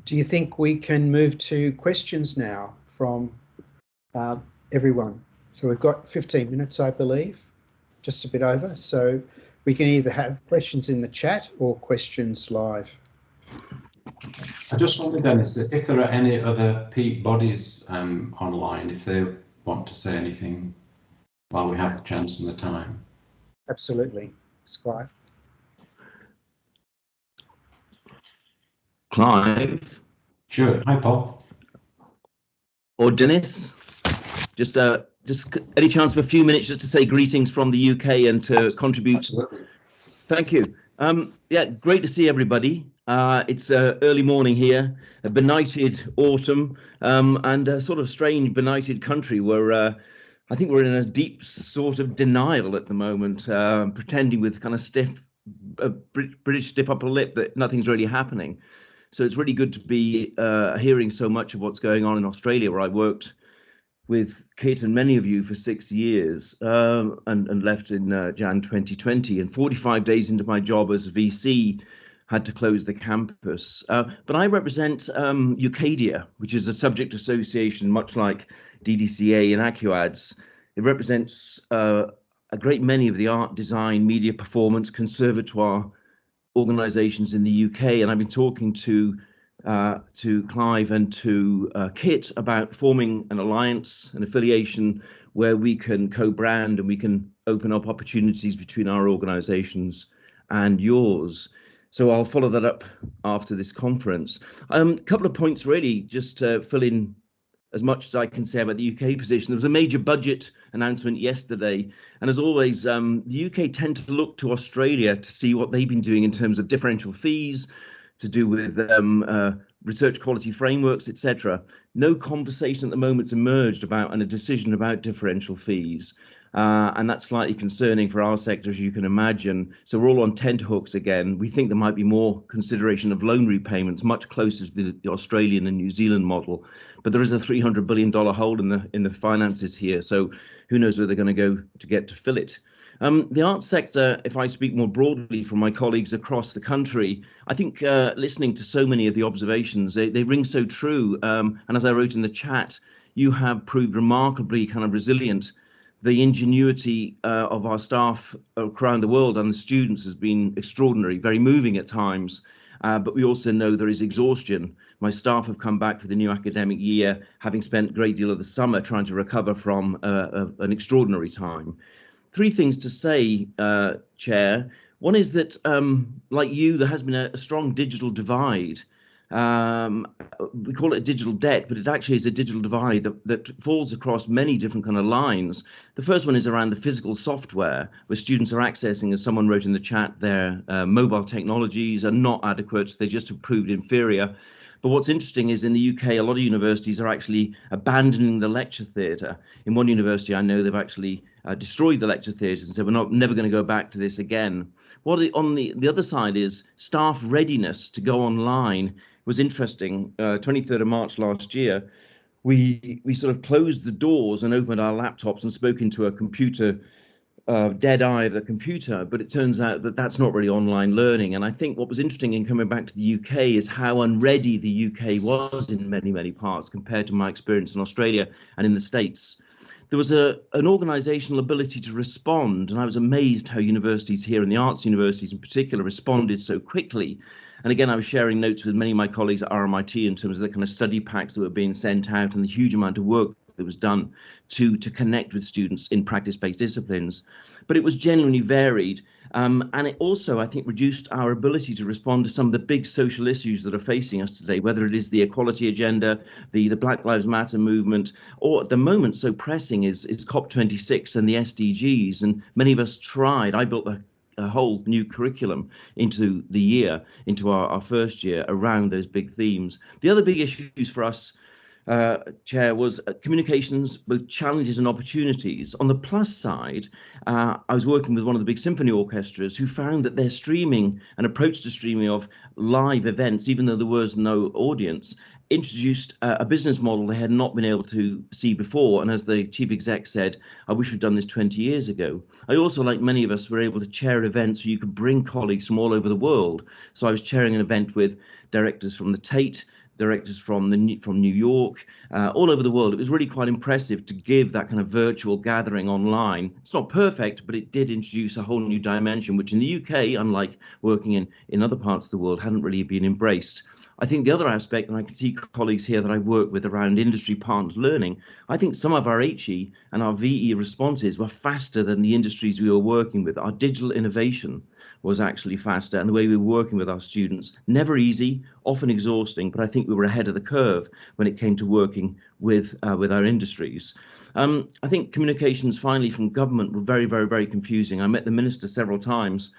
Do you think we can move to questions now from everyone? So we've got 15 minutes, I believe, just a bit over. So we can either have questions in the chat or questions live. I just wonder, Dennis, if there are any other peak bodies online, if they want to say anything while we have the chance and the time. Absolutely. Clive. Clive. Sure. Hi, Paul. Or Dennis. Just any chance for a few minutes just to say greetings from the UK and to contribute. Absolutely. Thank you. Yeah, great to see everybody. It's early morning here, a benighted autumn, and a sort of strange benighted country where I think we're in a deep sort of denial at the moment, pretending with kind of stiff, British stiff upper lip that nothing's really happening. So it's really good to be hearing so much of what's going on in Australia, where I worked with Kate and many of you for 6 years and left in Jan 2020. And 45 days into my job as VC, had to close the campus. But I represent UKNA, which is a subject association, much like DDCA and ACUADS. It represents a great many of the art, design, media, performance, conservatoire organisations in the UK, and I've been talking to Clive and to Kit about forming an alliance, an affiliation where we can co-brand and we can open up opportunities between our organisations and yours. So I'll follow that up after this conference. A couple of points really, just to fill in as much as I can say about the UK position. There was a major budget announcement yesterday, and as always, the UK tend to look to Australia to see what they've been doing in terms of differential fees, to do with research quality frameworks, etc. No conversation at the moment's emerged about and a decision about differential fees. And that's slightly concerning for our sector, as you can imagine. So we're all on tenterhooks again. We think there might be more consideration of loan repayments, much closer to the Australian and New Zealand model. But there is a $300 billion hole in the finances here. So who knows where they're going to go to get to fill it. The arts sector, if I speak more broadly from my colleagues across the country, I think listening to so many of the observations, they ring so true. And as I wrote in the chat, you have proved remarkably kind of resilient. The ingenuity of our staff around the world and the students has been extraordinary, very moving at times. But we also know there is exhaustion. My staff have come back for the new academic year, having spent a great deal of the summer trying to recover from an extraordinary time. Three things to say, Chair. One is that, like you, there has been a strong digital divide. We call it a digital debt, but it actually is a digital divide that falls across many different kind of lines. The first one is around the physical software, where students are accessing, as someone wrote in the chat, their mobile technologies are not adequate. They just have proved inferior. But what's interesting is in the UK, a lot of universities are actually abandoning the lecture theatre. In one university, I know they've actually destroyed the lecture theatres and said, we're never going to go back to this again. On the other side is staff readiness to go online was interesting. 23rd of March last year, we sort of closed the doors and opened our laptops and spoke into a computer, dead eye of the computer, but it turns out that that's not really online learning. And I think what was interesting in coming back to the UK is how unready the UK was in many parts compared to my experience in Australia and in the States. There was an organisational ability to respond, and I was amazed how universities here, and the arts universities in particular, responded so quickly. And again, I was sharing notes with many of my colleagues at RMIT in terms of the kind of study packs that were being sent out and the huge amount of work that was done to connect with students in practice-based disciplines. But it was genuinely varied. And it also, I think, reduced our ability to respond to some of the big social issues that are facing us today, whether it is the equality agenda, the Black Lives Matter movement, or at the moment so pressing is COP26 and the SDGs. And many of us tried. I built a whole new curriculum into the year, into our first year, around those big themes. The other big issues for us, Chair, was communications, both challenges and opportunities. On the plus side, I was working with one of the big symphony orchestras who found that their streaming and approach to streaming of live events, even though there was no audience, introduced a business model they had not been able to see before. And as the chief exec said, I wish we'd done this 20 years ago. I also, like many of us, were able to chair events where you could bring colleagues from all over the world. So I was chairing an event with directors from the Tate, directors from New York, all over the world. It was really quite impressive to give that kind of virtual gathering online. It's not perfect, but it did introduce a whole new dimension, which in the UK, unlike working in other parts of the world, hadn't really been embraced. I think the other aspect, and I can see colleagues here that I work with around industry partnered learning, I think some of our HE and our VE responses were faster than the industries we were working with. Our digital innovation was actually faster, and the way we were working with our students, never easy, often exhausting, but I think we were ahead of the curve when it came to working with our industries. I think communications finally from government were very confusing. I met the minister several times,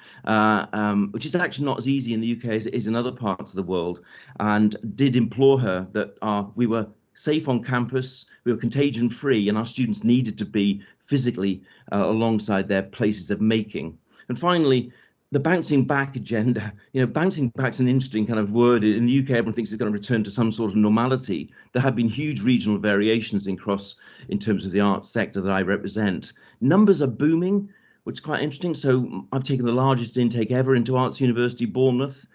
which is actually not as easy in the UK as it is in other parts of the world, and did implore her that we were safe on campus, we were contagion free, and our students needed to be physically alongside their places of making. And finally, the bouncing back agenda, bouncing back's an interesting kind of word. In the UK, everyone thinks it's going to return to some sort of normality. There have been huge regional variations in terms of the arts sector that I represent. Numbers are booming, which is quite interesting. So I've taken the largest intake ever into Arts University Bournemouth,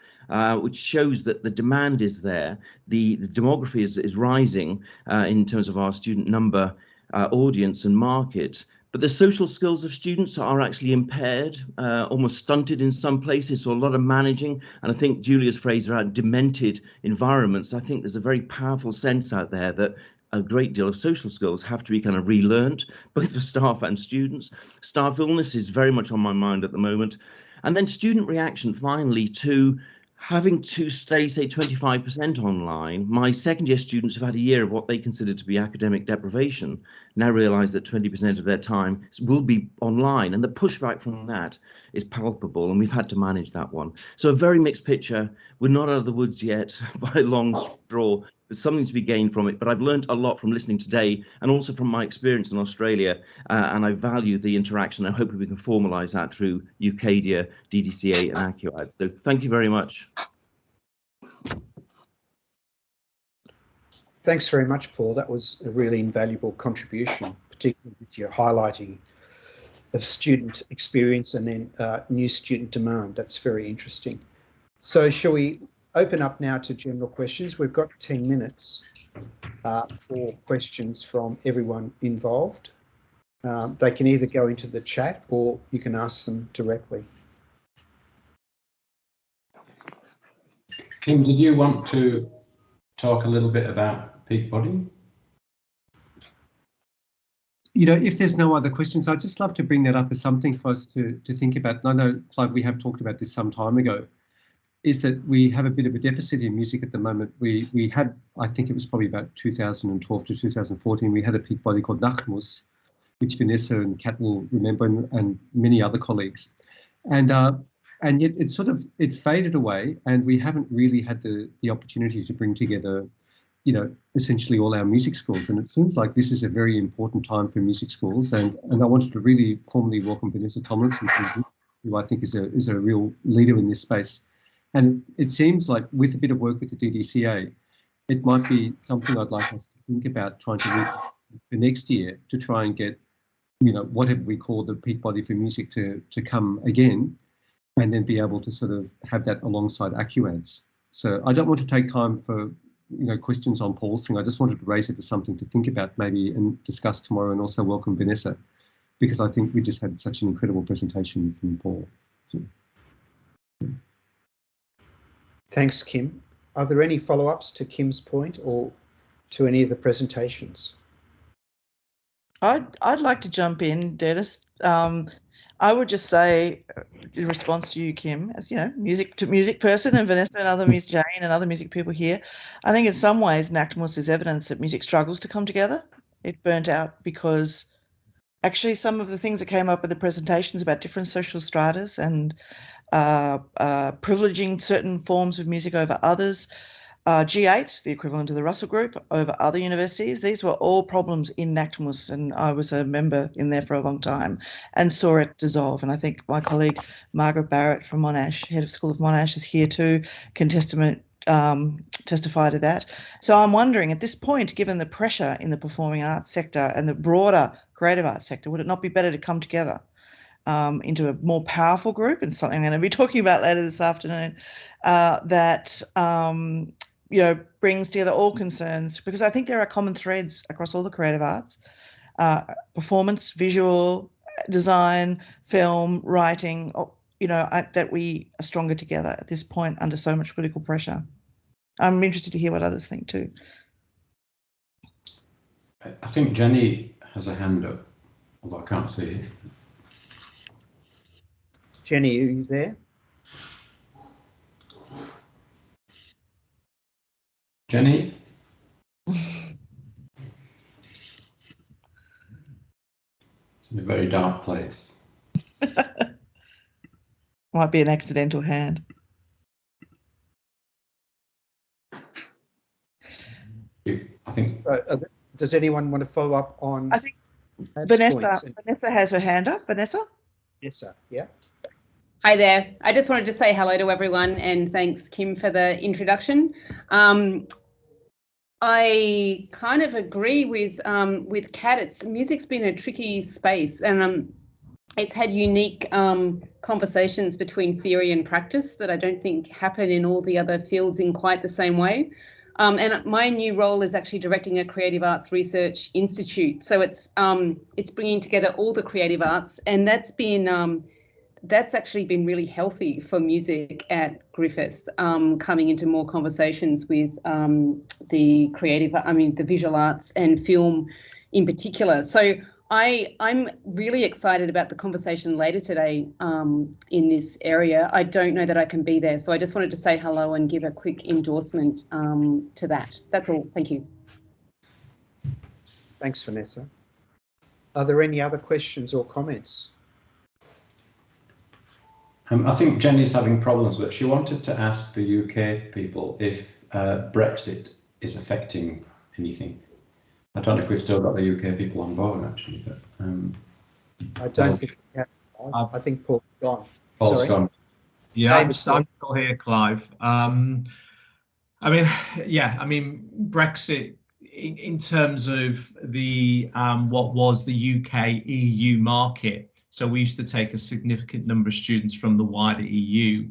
which shows that the demand is there. The demography is rising in terms of our student number, audience and market. But the social skills of students are actually impaired, almost stunted in some places, so a lot of managing. And I think Julia's phrase around demented environments, I think there's a very powerful sense out there that a great deal of social skills have to be kind of relearned, both for staff and students. Staff illness is very much on my mind at the moment. And then student reaction, finally, to having to stay, say, 25% online. My second year students have had a year of what they consider to be academic deprivation, now realise that 20% of their time will be online, and the pushback from that is palpable, and we've had to manage that one. So a very mixed picture. We're not out of the woods yet by a long straw. There's something to be gained from it, but I've learned a lot from listening today and also from my experience in Australia, and I value the interaction. I hope we can formalise that through UKDIA, DDCA and ACUADS. So thank you very much. Thanks very much, Paul. That was a really invaluable contribution, particularly with your highlighting of student experience and then new student demand. That's very interesting. So shall we open up now to general questions? We've got 10 minutes for questions from everyone involved. They can either go into the chat or you can ask them directly. Kim, did you want to talk a little bit about peak body? If there's no other questions, I'd just love to bring that up as something for us to think about. And I know, Clive, we have talked about this some time ago, is that we have a bit of a deficit in music at the moment. We had, I think it was probably about 2012 to 2014, we had a peak body called Nachmus, which Vanessa and Kat will remember, and many other colleagues. And and yet it faded away, and we haven't really had the opportunity to bring together, you know, essentially all our music schools. And it seems like this is a very important time for music schools. And I wanted to really formally welcome Vanessa Tomlinson, who I think is a real leader in this space. And it seems like with a bit of work with the DDCA, it might be something I'd like us to think about trying to reach for next year, to try and get, you know, whatever we call the peak body for music to come again, and then be able to sort of have that alongside ACUADS. So I don't want to take time for, you know, questions on Paul's thing. I just wanted to raise it as something to think about maybe and discuss tomorrow, and also welcome Vanessa, because I think we just had such an incredible presentation from Paul. So. Thanks, Kim. Are there any follow-ups to Kim's point or to any of the presentations? I'd like to jump in, Dennis. I would just say, in response to you, Kim, as you know, music person, and Vanessa and other Jane and other music people here, I think in some ways NACTMUS is evidence that music struggles to come together. It burnt out because actually some of the things that came up in the presentations about different social stratas and privileging certain forms of music over others, G8, the equivalent of the Russell Group, over other universities. These were all problems in NACTMUS, and I was a member in there for a long time and saw it dissolve. And I think my colleague Margaret Barrett from Monash, head of School of Monash, is here too, can testify to that. So I'm wondering, at this point, given the pressure in the performing arts sector and the broader creative arts sector, would it not be better to come together into a more powerful group, and something I'm going to be talking about later this afternoon, that you know, brings together all concerns, because I think there are common threads across all the creative arts, performance, visual, design, film, writing, you know, that we are stronger together at this point under so much political pressure. I'm interested to hear what others think too. I think Jenny has a hand up, although I can't see it. Jenny, are you there? Jenny? In a very dark place. Might be an accidental hand. I think. So, does anyone want to follow up on? I think Vanessa has her hand up. Vanessa? Vanessa, yeah. Hi there. I just wanted to say hello to everyone, and thanks, Kim, for the introduction. I kind of agree with Kat. Music's been a tricky space, and it's had unique conversations between theory and practice that I don't think happen in all the other fields in quite the same way. And my new role is actually directing a creative arts research institute. So it's bringing together all the creative arts, and that's actually been really healthy for music at Griffith, coming into more conversations with the visual arts and film in particular. So I'm really excited about the conversation later today in this area. I don't know that I can be there, so I just wanted to say hello and give a quick endorsement to that. That's all. Thank you. Thanks, Vanessa. Are there any other questions or comments? I think Jenny's having problems, but she wanted to ask the UK people if Brexit is affecting anything. I don't know if we've still got the UK people on board, actually. But, I don't think we have. I think Paul's gone. Paul's gone. Yeah, I'm still here, Clive. Brexit, in terms of the what was the UK EU market. So we used to take a significant number of students from the wider EU.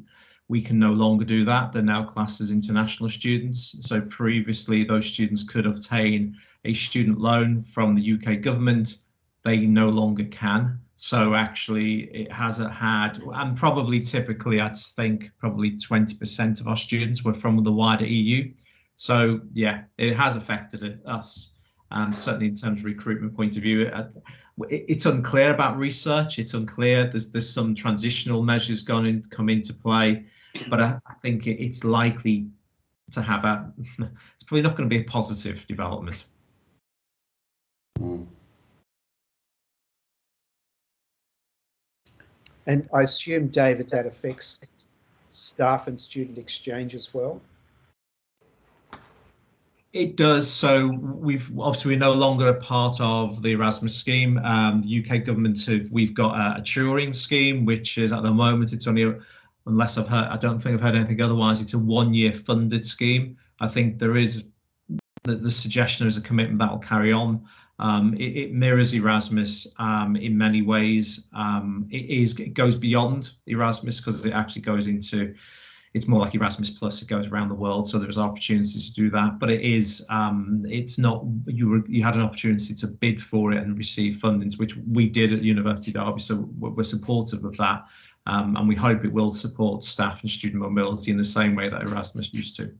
We can no longer do that. They're now classed as international students. So previously those students could obtain a student loan from the UK government. They no longer can. So actually it hasn't had, and probably typically I'd think probably 20% of our students were from the wider EU. So yeah, it has affected us, certainly in terms of recruitment point of view. It's unclear about research. It's unclear. There's some transitional measures come into play, but I think it's likely to have it's probably not going to be a positive development. And I assume, David, that affects staff and student exchange as well? It does. So we're no longer a part of the Erasmus scheme. The UK government we've got a tutoring scheme, which is at the moment it's only, unless I don't think I've heard anything otherwise, it's a 1-year funded scheme. I think there is the suggestion there is a commitment that will carry on. It mirrors Erasmus in many ways. It goes beyond Erasmus because it actually goes into, it's more like Erasmus Plus. It goes around the world, so there's opportunities to do that. But it is, it's not. You had an opportunity to bid for it and receive fundings, which we did at the University of Derby. So we're supportive of that, and we hope it will support staff and student mobility in the same way that Erasmus used to.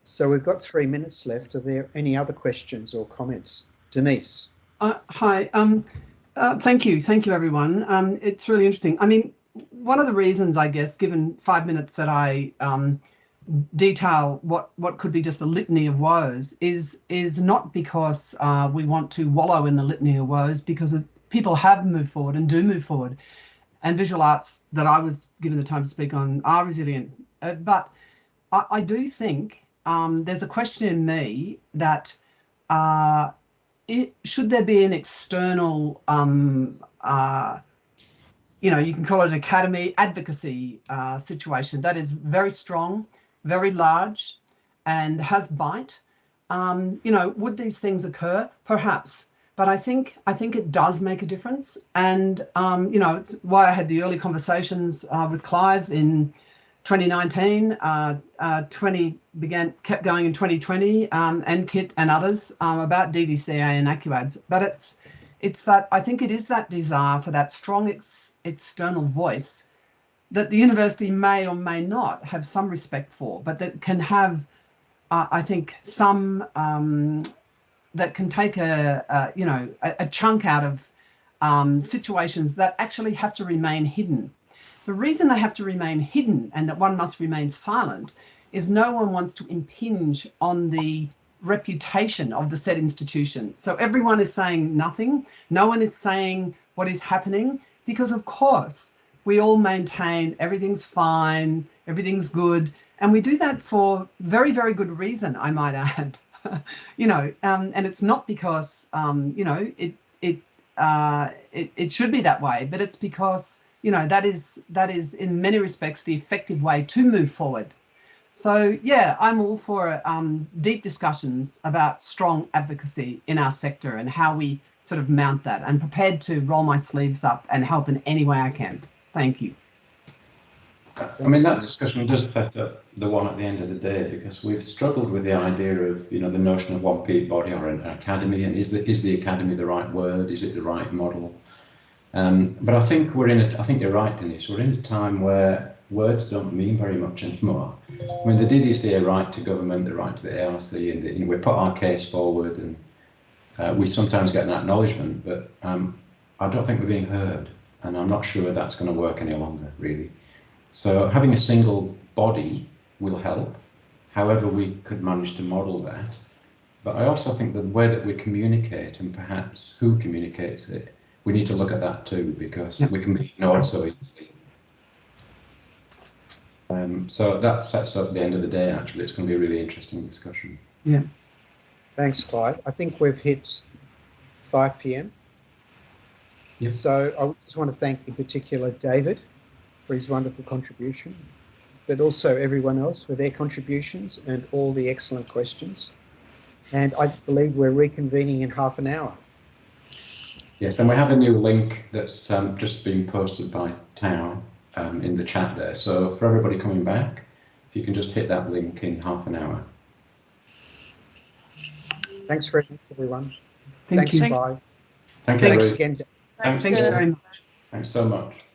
So we've got 3 minutes left. Are there any other questions or comments? Denise. Hi. Thank you, everyone. It's really interesting. I mean, one of the reasons, I guess, given 5 minutes that I detail what could be just a litany of woes is not because we want to wallow in the litany of woes, because people have moved forward and do move forward, and visual arts that I was given the time to speak on are resilient. But I do think there's a question in me that should there be an external, you can call it an academy advocacy situation that is very strong, very large, and has bite? Would these things occur? Perhaps, but I think it does make a difference. And it's why I had the early conversations with Clive in 2019, kept going in 2020, and Kit and others about DDCA and ACUADS. But it's that, I think it is that desire for that strong external voice that the university may or may not have some respect for, but that can have, I think, some that can take a chunk out of situations that actually have to remain hidden. The reason they have to remain hidden and that one must remain silent is no one wants to impinge on the reputation of the said institution. So everyone is saying nothing. No one is saying what is happening because, of course, we all maintain everything's fine, everything's good. And we do that for very, very good reason, I might add. And it's not because, it should be that way, but it's because that is in many respects the effective way to move forward. So yeah, I'm all for deep discussions about strong advocacy in our sector and how we sort of mount that. I'm prepared to roll my sleeves up and help in any way I can. Thank you. I mean, that discussion does set up the one at the end of the day, because we've struggled with the idea of, the notion of one peak body or an academy, and is the academy the right word? Is it the right model? But I think I think you're right, Denise. We're in a time where words don't mean very much anymore. I mean, the DDCA right to government, the right to the ARC, and we put our case forward, and we sometimes get an acknowledgement, but I don't think we're being heard, and I'm not sure that's going to work any longer, really. So having a single body will help, however we could manage to model that. But I also think the way that we communicate, and perhaps who communicates it, we need to look at that too, because we can be ignored so easily. So that sets up the end of the day, actually. It's going to be a really interesting discussion. Yeah. Thanks, Clive. I think we've hit 5 p.m. Yes. So I just want to thank in particular David for his wonderful contribution, but also everyone else for their contributions and all the excellent questions. And I believe we're reconvening in half an hour. Yes, and we have a new link that's just been posted by Tao in the chat there. So for everybody coming back, if you can just hit that link in half an hour. Thanks very much, everyone. Thank you. Clive. Thank you. Thanks again. Thanks very much. Thanks so much.